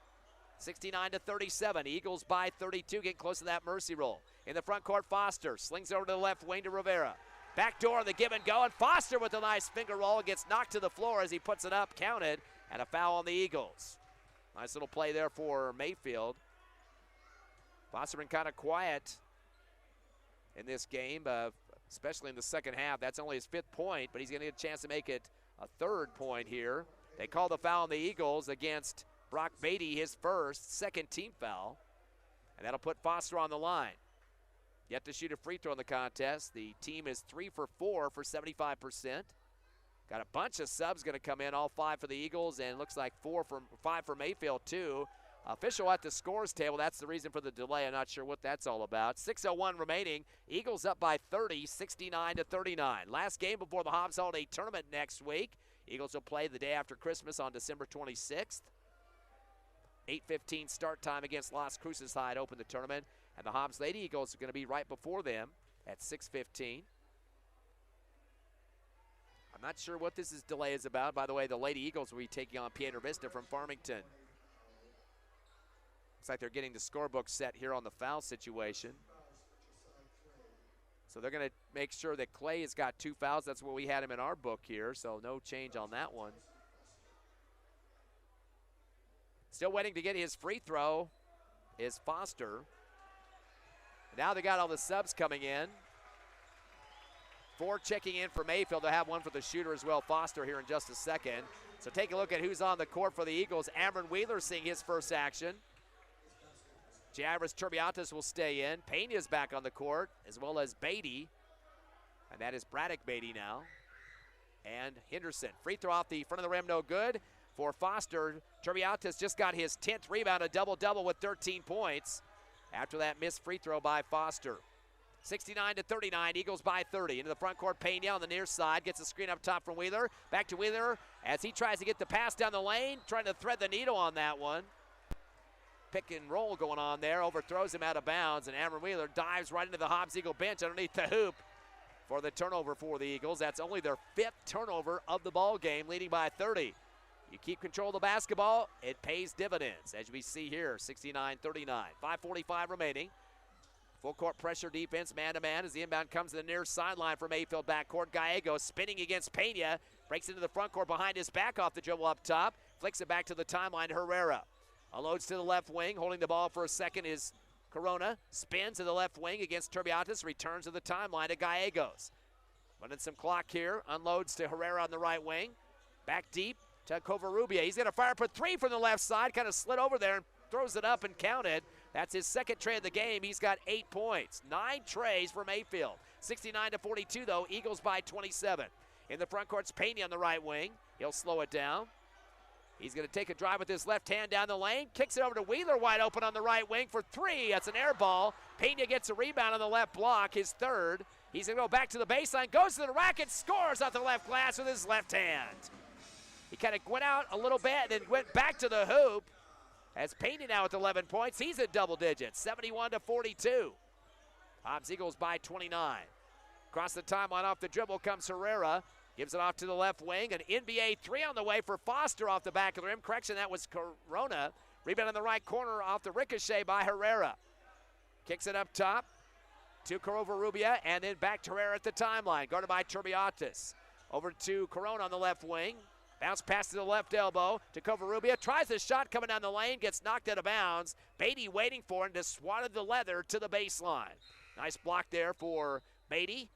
69-37. Eagles by 32, getting close to that mercy roll. In the front court, Foster slings over to the left wing to Rivera. Back door on the give and go, and Foster with a nice finger roll gets knocked to the floor as he puts it up, counted, and a foul on the Eagles. Nice little play there for Mayfield. Foster been kind of quiet in this game, especially in the second half. That's only his 5th point, but he's going to get a chance to make it a 3rd point here. They call the foul on the Eagles against Brock Beatty, his first, 2nd team foul, and that'll put Foster on the line. Yet to shoot a free throw in the contest. The team is 3 for 4 for 75%. Got a bunch of subs going to come in, all 5 for the Eagles, and looks like 5 for Mayfield too. Official at the scores table, that's the reason for the delay. I'm not sure what that's all about. 6:01 remaining. Eagles up by 30, 69-39. Last game before the Hobbs Holiday Tournament next week. Eagles will play the day after Christmas on December 26th. 8:15 start time against Las Cruces High to open the tournament. And the Hobbs Lady Eagles are going to be right before them at 6:15. I'm not sure what this delay is about. By the way, the Lady Eagles will be taking on Piedra Vista from Farmington. Looks like they're getting the scorebook set here on the foul situation. So they're going to make sure that Clay has got 2 fouls. That's what we had him in our book here, so no change on that one. Still waiting to get his free throw is Foster. Now they got all the subs coming in. 4 checking in for Mayfield. They'll have 1 for the shooter as well, Foster, here in just a second. So take a look at who's on the court for the Eagles. Amron Wheeler seeing his first action. Jairus Turbiatas will stay in. Pena's back on the court, as well as Beatty. And that is Braddock Beatty now. And Henderson. Free throw off the front of the rim, no good. For Foster, Turbiatas just got his 10th rebound, a double-double with 13 points. After that missed free throw by Foster. 69-39, Eagles by 30. Into the front court, Pena on the near side. Gets a screen up top from Wheeler. Back to Wheeler as he tries to get the pass down the lane. Trying to thread the needle on that one. Pick and roll going on there. Overthrows him out of bounds. And Amron Wheeler dives right into the Hobbs Eagle bench underneath the hoop for the turnover for the Eagles. That's only their 5th turnover of the ball game, leading by 30. You keep control of the basketball, it pays dividends, as we see here, 69-39. 5:45 remaining. Full court pressure defense, man-to-man, as the inbound comes to the near sideline for Mayfield backcourt. Gallegos spinning against Pena, breaks into the front court behind his back off the dribble up top, flicks it back to the timeline to Herrera. Unloads to the left wing, holding the ball for a second is Corona. Spins to the left wing against Turbiatas, returns to the timeline to Gallegos. Running some clock here, unloads to Herrera on the right wing. Back deep to Covarrubia. He's going to fire up a 3 from the left side, kind of slid over there and throws it up and counted. That's his 2nd tray of the game. He's got 8 points. 9 trays for Mayfield. 69-42 though, Eagles by 27. In the front court's Pena on the right wing. He'll slow it down. He's going to take a drive with his left hand down the lane. Kicks it over to Wheeler wide open on the right wing for 3. That's an air ball. Pena gets a rebound on the left block, his 3rd. He's going to go back to the baseline, goes to the rack and scores off the left glass with his left hand. He kind of went out a little bit and then went back to the hoop. As Pena now with 11 points, he's at double digits, 71-42. Hobbs Eagles by 29. Across the timeline off the dribble comes Herrera. Gives it off to the left wing. An NBA 3 on the way for Foster off the back of the rim. Correction, that was Corona. Rebound in the right corner off the ricochet by Herrera. Kicks it up top to Covarrubia and then back to Herrera at the timeline. Guarded by Turbiatas. Over to Corona on the left wing. Bounce pass to the left elbow to Covarrubia. Tries the shot coming down the lane. Gets knocked out of bounds. Beatty waiting for him to swatted the leather to the baseline. Nice block there for Beatty.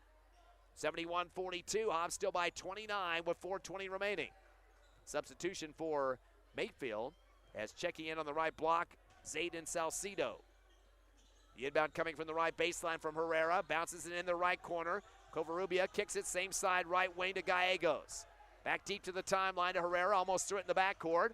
71-42. Hobbs still by 29 with 4:20 remaining. Substitution for Mayfield as checking in on the right block, Zayden Salcido. The inbound coming from the right baseline from Herrera. Bounces it in the right corner. Covarrubia kicks it same side right wing to Gallegos. Back deep to the timeline to Herrera. Almost threw it in the backcourt.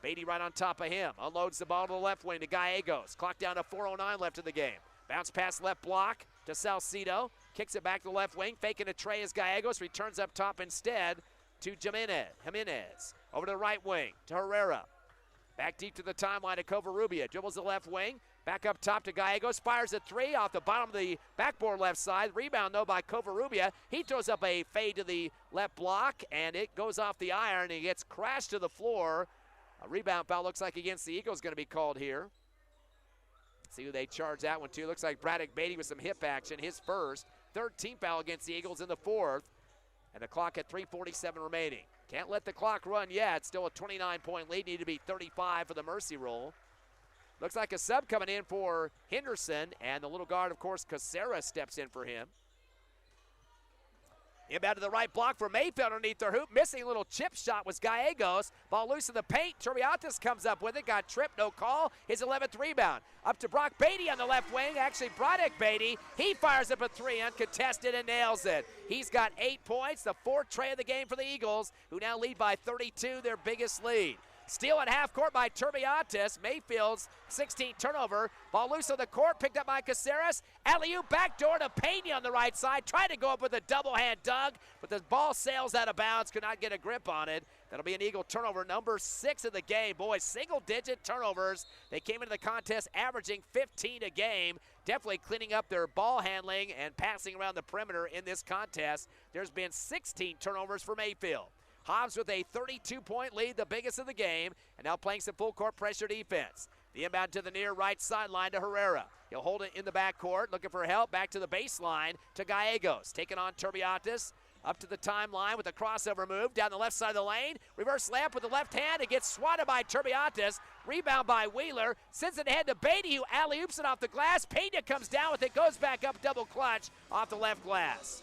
Beatty right on top of him. Unloads the ball to the left wing to Gallegos. Clock down to 4:09 left in the game. Bounce pass left block to Salcido. Kicks it back to the left wing. Faking a tray as Gallegos returns up top instead to Jimenez. Over to the right wing to Herrera. Back deep to the timeline to Covarrubia. Dribbles the left wing. Back up top to Gallegos. Fires a 3 off the bottom of the backboard left side. Rebound, though, by Covarrubia. He throws up a fade to the left block, and it goes off the iron. And he gets crashed to the floor. A rebound foul looks like against the Eagles going to be called here. See who they charge that one to. Looks like Braddock Beatty with some hip action, his first. third team foul against the Eagles in the fourth. And the clock at 3:47 remaining. Can't let the clock run yet. Still a 29-point lead. Need to be 35 for the mercy roll. Looks like a sub coming in for Henderson. And the little guard, of course, Caceres steps in for him. Inbound to the right block for Mayfield underneath their hoop. Missing a little chip shot was Gallegos. Ball loose in the paint. Turbiatis comes up with it. Got tripped, no call. His 11th rebound. Up to Brock Beatty on the left wing. Actually, Broderick Beatty. He fires up a three uncontested and nails it. He's got 8 points. The fourth tray of the game for the Eagles, who now lead by 32, their biggest lead. Steal at half court by Turbiatis. Mayfield's 16th turnover. Ball loose on the court, picked up by Caceres. Alley-oop backdoor to Pena on the right side. Tried to go up with a double hand dunk, but the ball sails out of bounds. Could not get a grip on it. That'll be an Eagle turnover, number 6 of the game. Boys, single-digit turnovers. They came into the contest averaging 15 a game. Definitely cleaning up their ball handling and passing around the perimeter in this contest. There's been 16 turnovers for Mayfield. Hobbs with a 32-point lead, the biggest of the game, and now playing some full-court pressure defense. The inbound to the near right sideline to Herrera. He'll hold it in the backcourt, looking for help. Back to the baseline to Gallegos. Taking on Turbiatis. Up to the timeline with a crossover move. Down the left side of the lane. Reverse layup with the left hand. It gets swatted by Turbiatis. Rebound by Wheeler. Sends it ahead to Beatty, who alley-oops it off the glass. Pena comes down with it. Goes back up, double clutch off the left glass.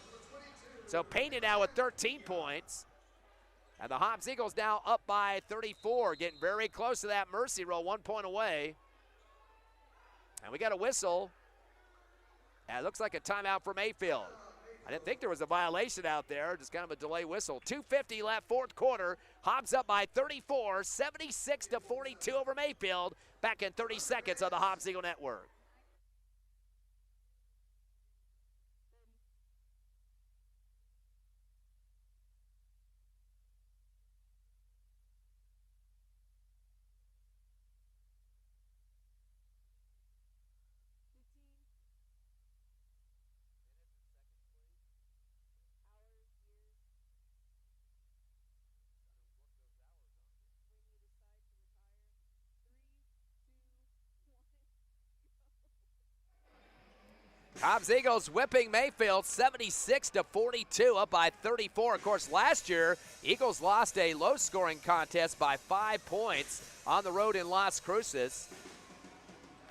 So Pena now with 13 points. And the Hobbs Eagles now up by 34, getting very close to that mercy roll, 1 point away. And we got a whistle. And it looks like a timeout for Mayfield. I didn't think there was a violation out there, just kind of a delay whistle. 2:50 left, fourth quarter. Hobbs up by 34, 76-42 over Mayfield. Back in 30 seconds on the Hobbs Eagle Network. Hobbs Eagles whipping Mayfield 76-42, up by 34. Of course, last year, Eagles lost a low-scoring contest by 5 points on the road in Las Cruces.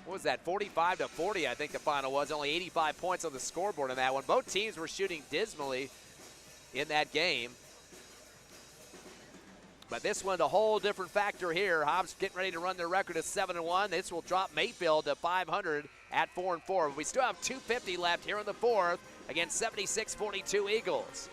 What was that, 45-40, I think the final was. Only 85 points on the scoreboard in that one. Both teams were shooting dismally in that game. But this one's a whole different factor here. Hobbs getting ready to run their record at 7-1. This will drop Mayfield to 500 at 4-4. But we still have 2:50 left here in the fourth against 76-42 Eagles.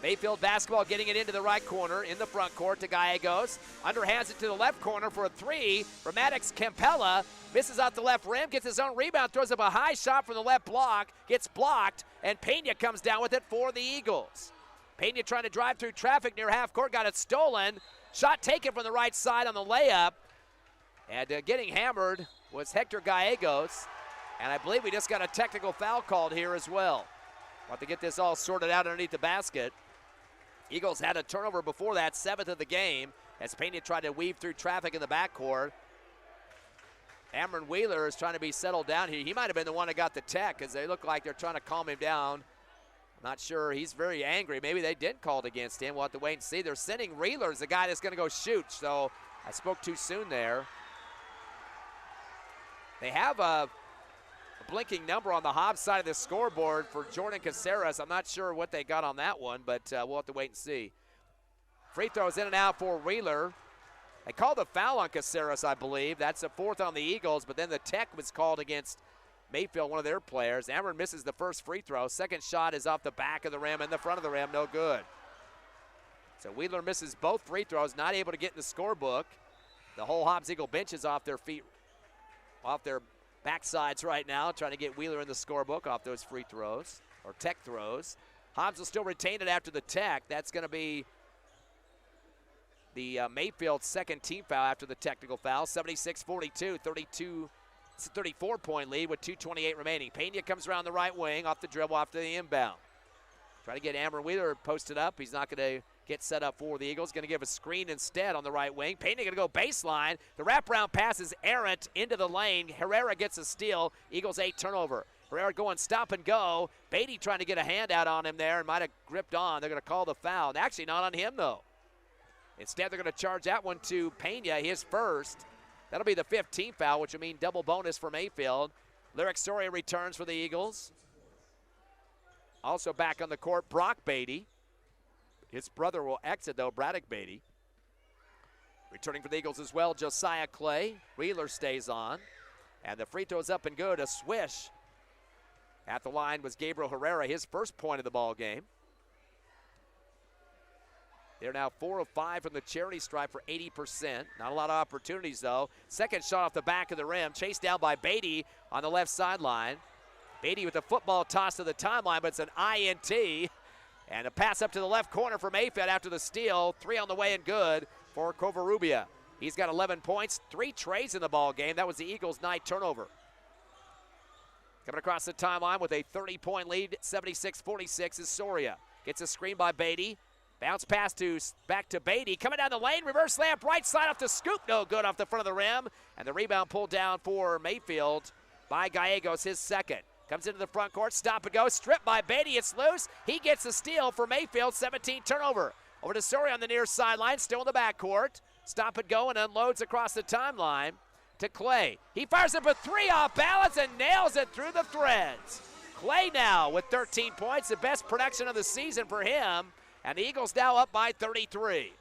Mayfield basketball getting it into the right corner in the front court to Gallegos. Underhands it to the left corner for a three. For Maddox Campella. Misses out the left rim, gets his own rebound, throws up a high shot from the left block. Gets blocked, and Pena comes down with it for the Eagles. Pena trying to drive through traffic near half court, got it stolen. Shot taken from the right side on the layup. And getting hammered was Hector Gallegos. And I believe we just got a technical foul called here as well. Want to get this all sorted out underneath the basket. Eagles had a turnover before that, 7th of the game, as Pena tried to weave through traffic in the backcourt. Cameron Wheeler is trying to be settled down here. He might have been the one that got the tech, because they look like they're trying to calm him down. Not sure. He's very angry. Maybe they did call it against him. We'll have to wait and see. They're sending Reeler as the guy that's going to go shoot, so I spoke too soon there. They have a blinking number on the Hobbs side of the scoreboard for Jordan Caceres. I'm not sure what they got on that one, but we'll have to wait and see. Free throws in and out for Reeler. They called a foul on Caceres, I believe. That's a fourth on the Eagles, but then the tech was called against Mayfield, one of their players. Amron misses the first free throw. Second shot is off the back of the rim and the front of the rim, no good. So Wheeler misses both free throws, not able to get in the scorebook. The whole Hobbs Eagle bench is off their feet, off their backsides right now, trying to get Wheeler in the scorebook off those free throws, or tech throws. Hobbs will still retain it after the tech. That's going to be the Mayfield second team foul after the technical foul. 76-42, 34-point lead with 2:28 remaining. Pena comes around the right wing off the dribble after the inbound. Try to get Amber Wheeler posted up. He's not going to get set up for the Eagles. Going to give a screen instead on the right wing. Pena going to go baseline. The wraparound pass is errant into the lane. Herrera gets a steal. Eagles 8 turnover. Herrera going stop and go. Beatty trying to get a hand out on him there and might have gripped on. They're going to call the foul. Actually, not on him, though. Instead, they're going to charge that one to Pena, his first. That'll be the 15th foul, which will mean double bonus for Mayfield. Lyric Soria returns for the Eagles. Also back on the court, Brock Beatty. His brother will exit, though, Braddock Beatty. Returning for the Eagles as well, Josiah Clay. Wheeler stays on. And the free throw's up and good. A swish. At the line was Gabriel Herrera, his first point of the ball game. They're now 4 of 5 from the charity stripe for 80%. Not a lot of opportunities, though. Second shot off the back of the rim. Chased down by Beatty on the left sideline. Beatty with the football toss to the timeline, but it's an INT. And a pass up to the left corner for Mayfield after the steal. 3 on the way and good for Covarrubias. He's got 11 points, 3 trays in the ball game. That was the Eagles' night turnover. Coming across the timeline with a 30-point lead, 76-46 is Soria. Gets a screen by Beatty. Bounce pass back to Beatty. Coming down the lane, reverse layup, right side off the scoop. No good off the front of the rim. And the rebound pulled down for Mayfield by Gallegos, his second. Comes into the front court, stop and go, stripped by Beatty, it's loose. He gets the steal for Mayfield, 17 turnover. Over to Soria on the near sideline, still in the backcourt. Stop and go and unloads across the timeline to Clay. He fires up a 3 off balance and nails it through the threads. Clay now with 13 points, the best production of the season for him. And the Eagles now up by 33.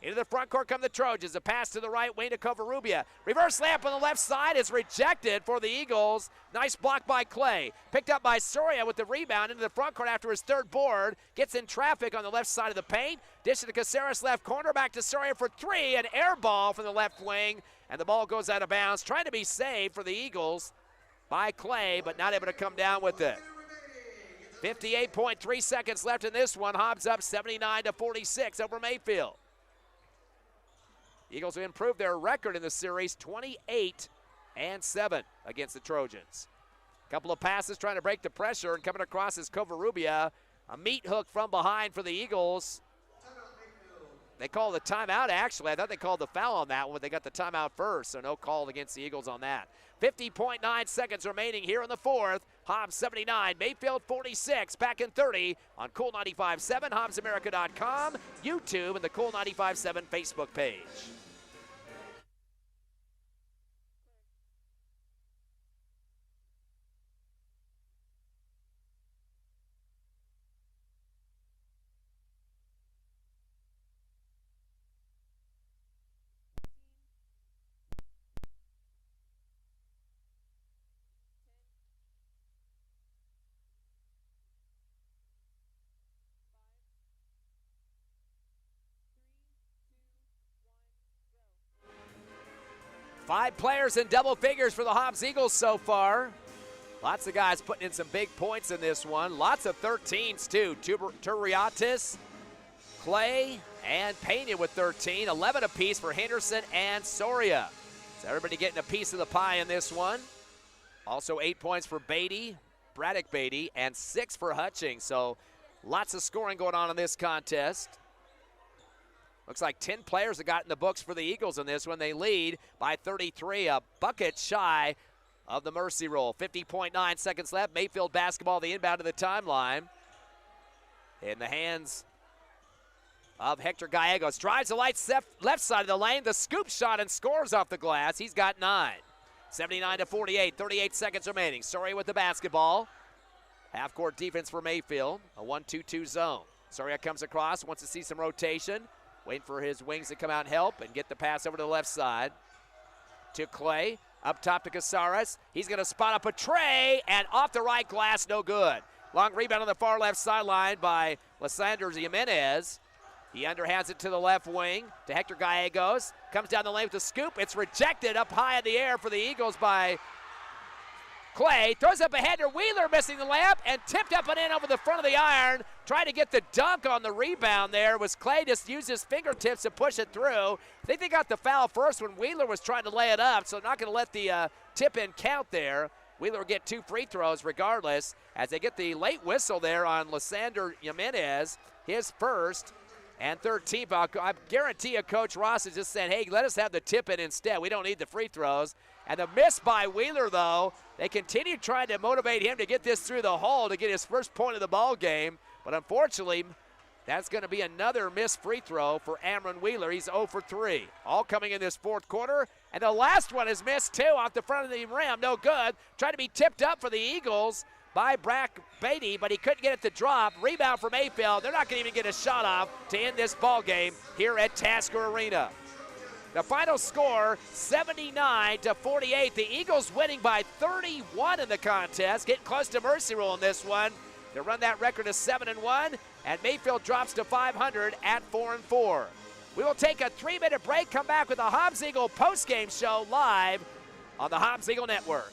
Into the front court come the Trojans. A pass to the right wing to Covarrubias. Reverse layup on the left side is rejected for the Eagles. Nice block by Clay. Picked up by Soria with the rebound into the front court after his third board. Gets in traffic on the left side of the paint. Dish to Caceres left corner. Back to Soria for 3. An air ball from the left wing. And the ball goes out of bounds. Trying to be saved for the Eagles by Clay, but not able to come down with it. 58.3 seconds left in this one. Hobbs up 79-46 over Mayfield. Eagles have improved their record in the series, 28-7 against the Trojans. Couple of passes trying to break the pressure, and coming across is Covarrubias. A meat hook from behind for the Eagles. They called the timeout, actually. I thought they called the foul on that one, but they got the timeout first, so no call against the Eagles on that. 50.9 seconds remaining here in the fourth. Hobbs 79, Mayfield 46, back in 30 on Cool 95.7, HobbsAmerica.com, YouTube, and the Cool 95.7 Facebook page. Five players in double figures for the Hobbs Eagles so far. Lots of guys putting in some big points in this one. Lots of 13s too. Turriatis, Clay, and Pena with 13. 11 apiece for Henderson and Soria. So everybody getting a piece of the pie in this one. Also 8 points for Beatty, Braddock Beatty, and 6 for Hutching. So lots of scoring going on in this contest. Looks like 10 players have gotten the books for the Eagles in this one. They lead by 33, a bucket shy of the mercy roll. 50.9 seconds left. Mayfield basketball, the inbound to the timeline. In the hands of Hector Gallegos. Drives the left side of the lane. The scoop shot and scores off the glass. He's got 9. 79-48, 38 seconds remaining. Soria with the basketball. Half-court defense for Mayfield. A 1-2-2 zone. Soria comes across, wants to see some rotation. Waiting for his wings to come out and help and get the pass over to the left side. To Clay, up top to Caceres. He's going to spot up a tray, and off the right glass, no good. Long rebound on the far left sideline by Lysander Jimenez. He underhands it to the left wing to Hector Gallegos. Comes down the lane with the scoop. It's rejected up high in the air for the Eagles by Clay. Throws up a header. Wheeler missing the layup and tipped up and in over the front of the iron. Trying to get the dunk on the rebound there was Clay. Just used his fingertips to push it through. I think they got the foul first when Wheeler was trying to lay it up, so not going to let the tip in count there. Wheeler will get 2 free throws regardless as they get the late whistle there on Lysander Jimenez, his first. and 13th. I guarantee you Coach Ross is just saying, hey, let us have the tip-in instead. We don't need the free throws. And the miss by Wheeler, though, they continue trying to motivate him to get this through the hole to get his first point of the ball game. But unfortunately, that's going to be another missed free throw for Amron Wheeler. He's 0 for 3. All coming in this fourth quarter. And the last one is missed, too, off the front of the rim. No good. Trying to be tipped up for the Eagles by Brack Beatty, but he couldn't get it to drop. Rebound for Mayfield. They're not going to even get a shot off to end this ball game here at Tasker Arena. The final score, 79-48. The Eagles winning by 31 in the contest, getting close to mercy rule in this one to run that record to 7-1, and Mayfield drops to 500 at 4-4. We will take a 3-minute break, come back with the Hobbs Eagle postgame show live on the Hobbs Eagle Network.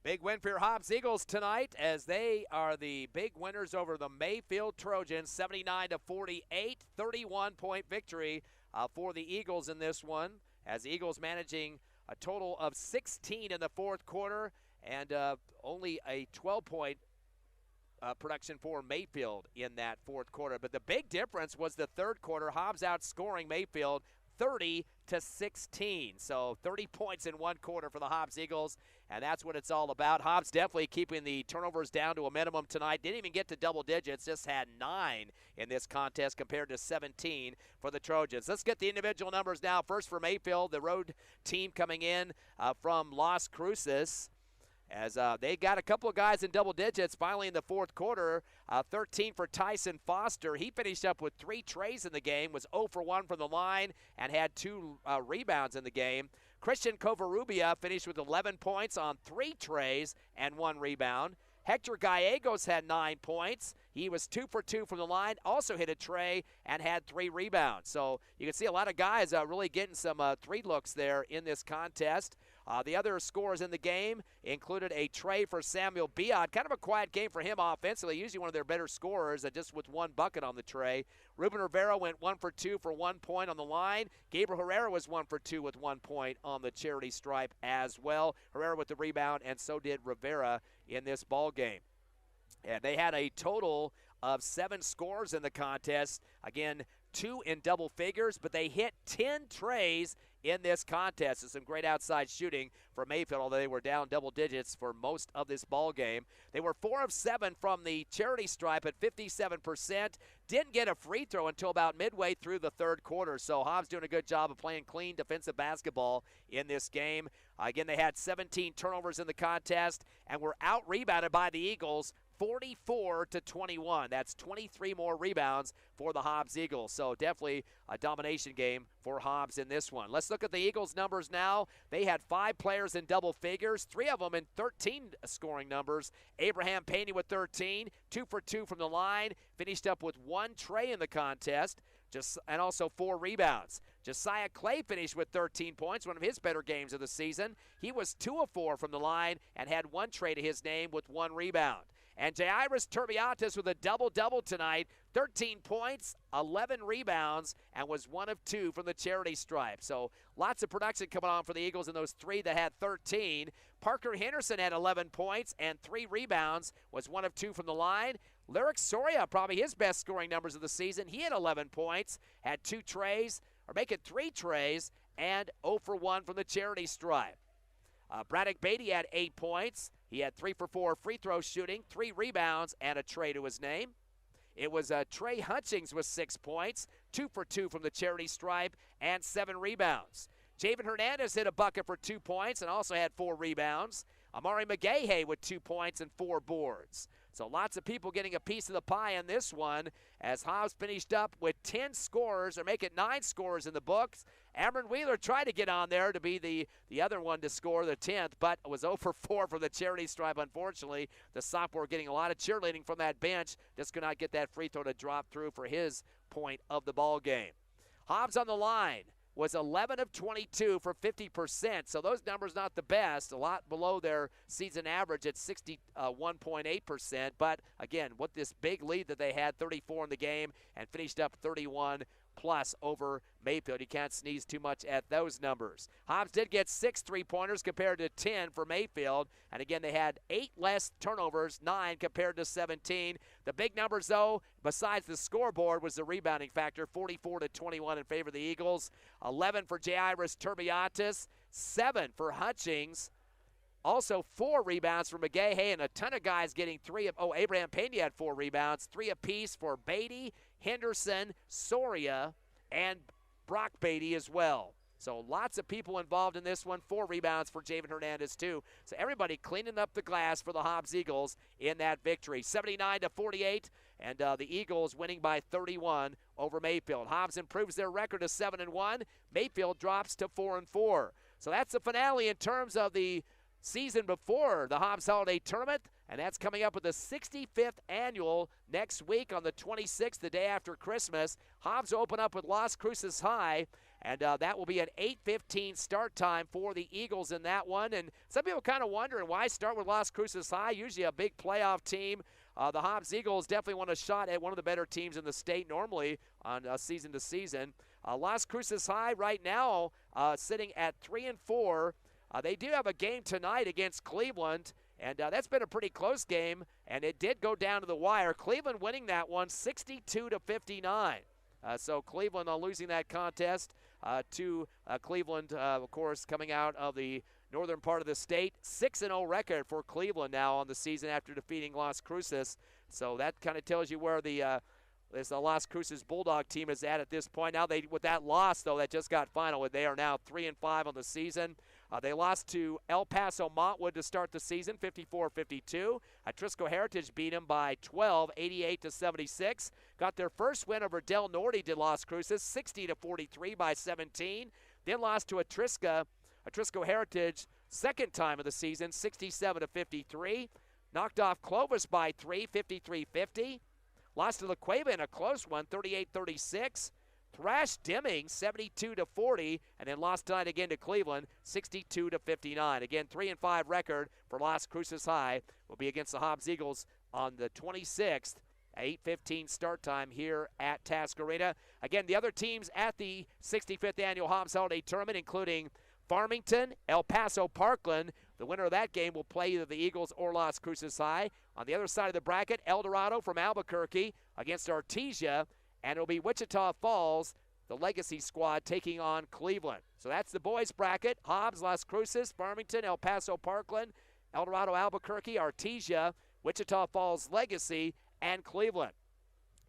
Big win for your Hobbs Eagles tonight as they are the big winners over the Mayfield Trojans, 79-48, 31-point victory for the Eagles in this one, as the Eagles managing a total of 16 in the fourth quarter and only a 12-point production for Mayfield in that fourth quarter. But the big difference was the third quarter, Hobbs outscoring Mayfield 30-16. So 30 points in one quarter for the Hobbs Eagles, and that's what it's all about. Hobbs definitely keeping the turnovers down to a minimum tonight. Didn't even get to double digits, just had 9 in this contest compared to 17 for the Trojans. Let's get the individual numbers now. First for Mayfield, the road team coming in from Las Cruces, as they got a couple of guys in double digits finally in the fourth quarter. 13 for Tyson Foster. He finished up with 3 trays in the game, was 0 for 1 from the line, and had 2 rebounds in the game. Christian Covarrubia finished with 11 points on 3 trays and 1 rebound. Hector Gallegos had 9 points. He was 2 for 2 from the line, also hit a tray, and had 3 rebounds. So you can see a lot of guys really getting some 3 looks there in this contest. The other scores in the game included a tray for Samuel Biot. Kind of a quiet game for him offensively, usually one of their better scorers, just with 1 bucket on the tray. Ruben Rivera went 1 for 2 for 1 point on the line. Gabriel Herrera was 1 for 2 with 1 point on the charity stripe as well. Herrera with the rebound, and so did Rivera in this ball game. And they had a total of 7 scores in the contest. Again, 2 in double figures, but they hit 10 trays in this contest. It's some great outside shooting for Mayfield, although they were down double digits for most of this ball game. They were 4 of 7 from the charity stripe at 57%. Didn't get a free throw until about midway through the third quarter. So Hobbs doing a good job of playing clean defensive basketball in this game. Again, they had 17 turnovers in the contest and were out-rebounded by the Eagles 44-21. That's 23 more rebounds for the Hobbs Eagles. So definitely a domination game for Hobbs in this one. Let's look at the Eagles' numbers now. They had 5 players in double figures, 3 of them in 13 scoring numbers. Abraham Payne with 13, 2 for 2 from the line, finished up with 1 tray in the contest, and also 4 rebounds. Josiah Clay finished with 13 points, one of his better games of the season. He was 2 of 4 from the line and had 1 tray to his name with 1 rebound. And Jairus Turbiatis with a double-double tonight, 13 points, 11 rebounds, and was 1 of 2 from the charity stripe. So lots of production coming on for the Eagles in those 3 that had 13. Parker Henderson had 11 points and 3 rebounds, was 1 of 2 from the line. Lyric Soria, probably his best scoring numbers of the season. He had 11 points, had 2 trays, or make it 3 trays, and 0 for 1 from the charity stripe. Braddock Beatty had 8 points. He had 3 for 4 free throw shooting, 3 rebounds, and a tray to his name. It was Trey Hutchings with 6 points, 2 for 2 from the charity stripe, and 7 rebounds. Javen Hernandez hit a bucket for 2 points and also had 4 rebounds. Amari McGahey with 2 points and 4 boards. So lots of people getting a piece of the pie in this one, as Hobbs finished up with 10 scorers, or make it 9 scorers in the books. Amron Wheeler tried to get on there to be the other one to score, the 10th, but was 0 for 4 from the charity stripe, unfortunately. The sophomore getting a lot of cheerleading from that bench, just could not get that free throw to drop through for his point of the ball game. Hobbs on the line was 11 of 22 for 50%, so those numbers not the best, a lot below their season average at 61.8%, but again, with this big lead that they had, 34 in the game, and finished up 31 plus over Mayfield. You can't sneeze too much at those numbers. Hobbs did get 6 3-pointers compared to 10 for Mayfield, and again, they had 8 less turnovers, 9 compared to 17. The big numbers, though, besides the scoreboard, was the rebounding factor, 44-21 in favor of the Eagles. 11 for Jairus Turbiatis, 7 for Hutchings. Also 4 rebounds for McGahey, and a ton of guys getting 3 of, Abraham Pena had 4 rebounds, 3 apiece for Beatty, Henderson, Soria, and Brock Beatty as well. So lots of people involved in this one. 4 rebounds for Javen Hernandez, too. So everybody cleaning up the glass for the Hobbs Eagles in that victory. 79-48, and the Eagles winning by 31 over Mayfield. Hobbs improves their record to 7-1. Mayfield drops to 4-4. So that's the finale in terms of the season before the Hobbs Holiday Tournament, and that's coming up with the 65th annual next week on the 26th, the day after Christmas. Hobbs open up with Las Cruces High, and that will be an 8:15 start time for the Eagles in that one. And some people kind of wondering why start with Las Cruces High, usually a big playoff team. The Hobbs Eagles definitely want a shot at one of the better teams in the state normally on season to season. Las Cruces High right now sitting at 3-4. They do have a game tonight against Cleveland, and that's been a pretty close game, and it did go down to the wire. Cleveland winning that one 62-59. So Cleveland losing that contest to Cleveland, of course, coming out of the northern part of the state. 6-0 record for Cleveland now on the season after defeating Las Cruces. So that kind of tells you where the Las Cruces Bulldog team is at this point. Now with that loss, though, that just got final, they are now 3-5 on the season. They lost to El Paso Montwood to start the season, 54-52. Atrisco Heritage beat them by 12, 88-76. Got their first win over Del Norte to Las Cruces, 60-43 by 17. Then lost to Atrisco Heritage, second time of the season, 67-53. Knocked off Clovis by 3, 53-50. Lost to La Cueva in a close one, 38-36. Thrashed Deming 72-40, and then lost tonight again to Cleveland 62-59. Again, 3-5 record for Las Cruces High will be against the Hobbs Eagles on the 26th. 8:15 start time here at Task Arena. Again, the other teams at the 65th Annual Hobbs Holiday Tournament, including Farmington, El Paso Parkland. The winner of that game will play either the Eagles or Las Cruces High. On the other side of the bracket, El Dorado from Albuquerque against Artesia. And it'll be Wichita Falls, the Legacy squad, taking on Cleveland. So that's the boys' bracket. Hobbs, Las Cruces, Farmington, El Paso Parkland, El Dorado, Albuquerque, Artesia, Wichita Falls, Legacy, and Cleveland.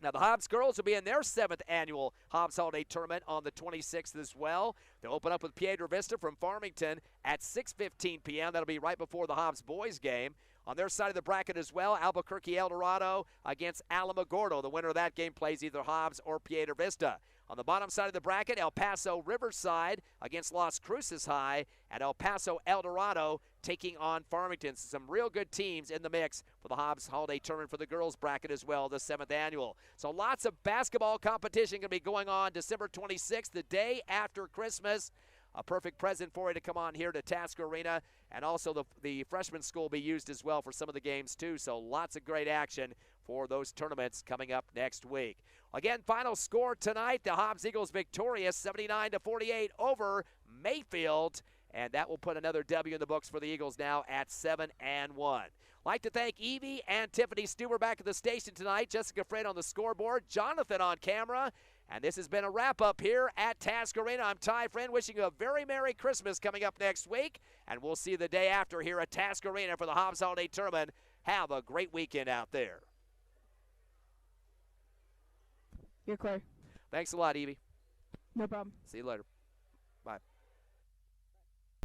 Now, the Hobbs girls will be in their 7th annual Hobbs Holiday Tournament on the 26th as well. They'll open up with Piedra Vista from Farmington at 6:15 p.m. That'll be right before the Hobbs boys game. On their side of the bracket as well, Albuquerque El Dorado against Alamogordo. The winner of that game plays either Hobbs or Piedra Vista. On the bottom side of the bracket, El Paso Riverside against Las Cruces High, and El Paso El Dorado taking on Farmington. So some real good teams in the mix for the Hobbs Holiday Tournament for the girls bracket as well, the 7th annual. So lots of basketball competition going to be going on December 26th, the day after Christmas. A perfect present for you to come on here to Task Arena. And also the freshman school will be used as well for some of the games too. So lots of great action for those tournaments coming up next week. Again, final score tonight, the Hobbs Eagles victorious 79-48 over Mayfield. And that will put another W in the books for the Eagles now at 7-1. Like to thank Evie and Tiffany Stuber back at the station tonight. Jessica Fred on the scoreboard. Jonathan on camera. And this has been a wrap-up here at Task Arena. I'm Ty Friend, wishing you a very Merry Christmas coming up next week. And we'll see you the day after here at Task Arena for the Hobbs Holiday Tournament. Have a great weekend out there. You're clear. Thanks a lot, Evie. No problem. See you later.